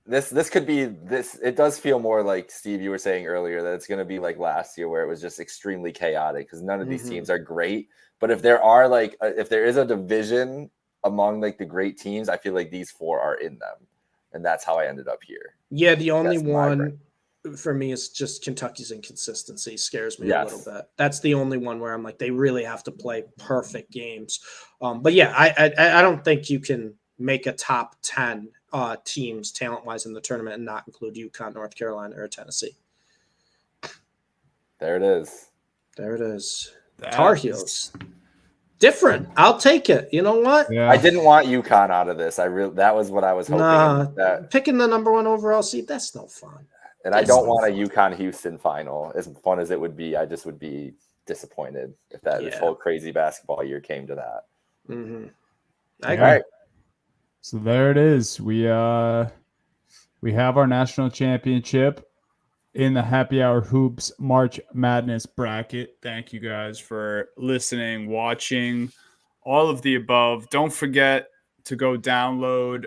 this could be this. It does feel more like Steve, you were saying earlier, that it's going to be like last year where it was just extremely chaotic because none of these teams are great. But if there are if there is a division among like the great teams, I feel like these four are in them, and that's how I ended up here. Yeah, the only That's my one for me is just Kentucky's inconsistency scares me a little Yes. bit. That's the only one where I'm like, they really have to play perfect games. But yeah, I don't think you can make a top 10 teams talent-wise in the tournament and not include UConn, North Carolina, or Tennessee. There it is. There it is. Tar Heels. Different. I'll take it. You know what? Yeah. I didn't want UConn out of this. That was what I was hoping. Nah, picking the number 1 overall seed, that's no fun. And I don't want a UConn Houston final. As fun as it would be, I just would be disappointed if this whole crazy basketball year came to that. Mm-hmm. All right. So there it is. We have our national championship in the Happy Hour Hoops March Madness bracket. Thank you guys for listening, watching, all of the above. Don't forget to go download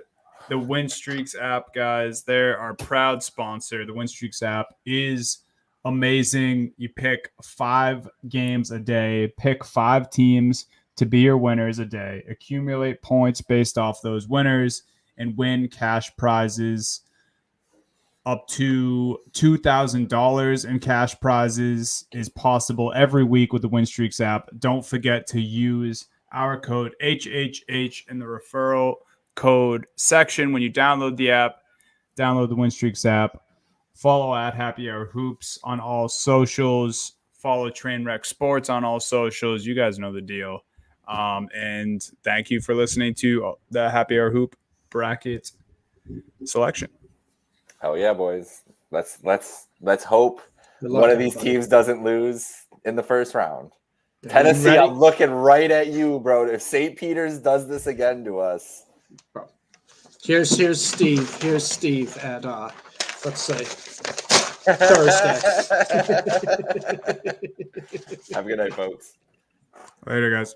the WinStreakz app, guys. They're our proud sponsor. The WinStreakz app is amazing. You pick 5 games a day, pick 5 teams to be your winners a day, accumulate points based off those winners, and win cash prizes up to $2,000 in cash prizes is possible every week with the WinStreakz app. Don't forget to use our code HHH in the referral code section when you download the app. Download the WinStreakz app. Follow at Happy Hour Hoops on all socials. Follow Trainwreck Sports on all socials. You guys know the deal. And thank you for listening to the Happy Hour Hoop bracket selection. Hell yeah, boys. Let's hope luck, one of these everybody. teams doesn't lose in the first round. Are Tennessee, you ready? I'm looking right at you, bro. If St. Peter's does this again to us. Here's Steve. Here's Steve at let's say Thursday. Have a good night, folks. Later, guys.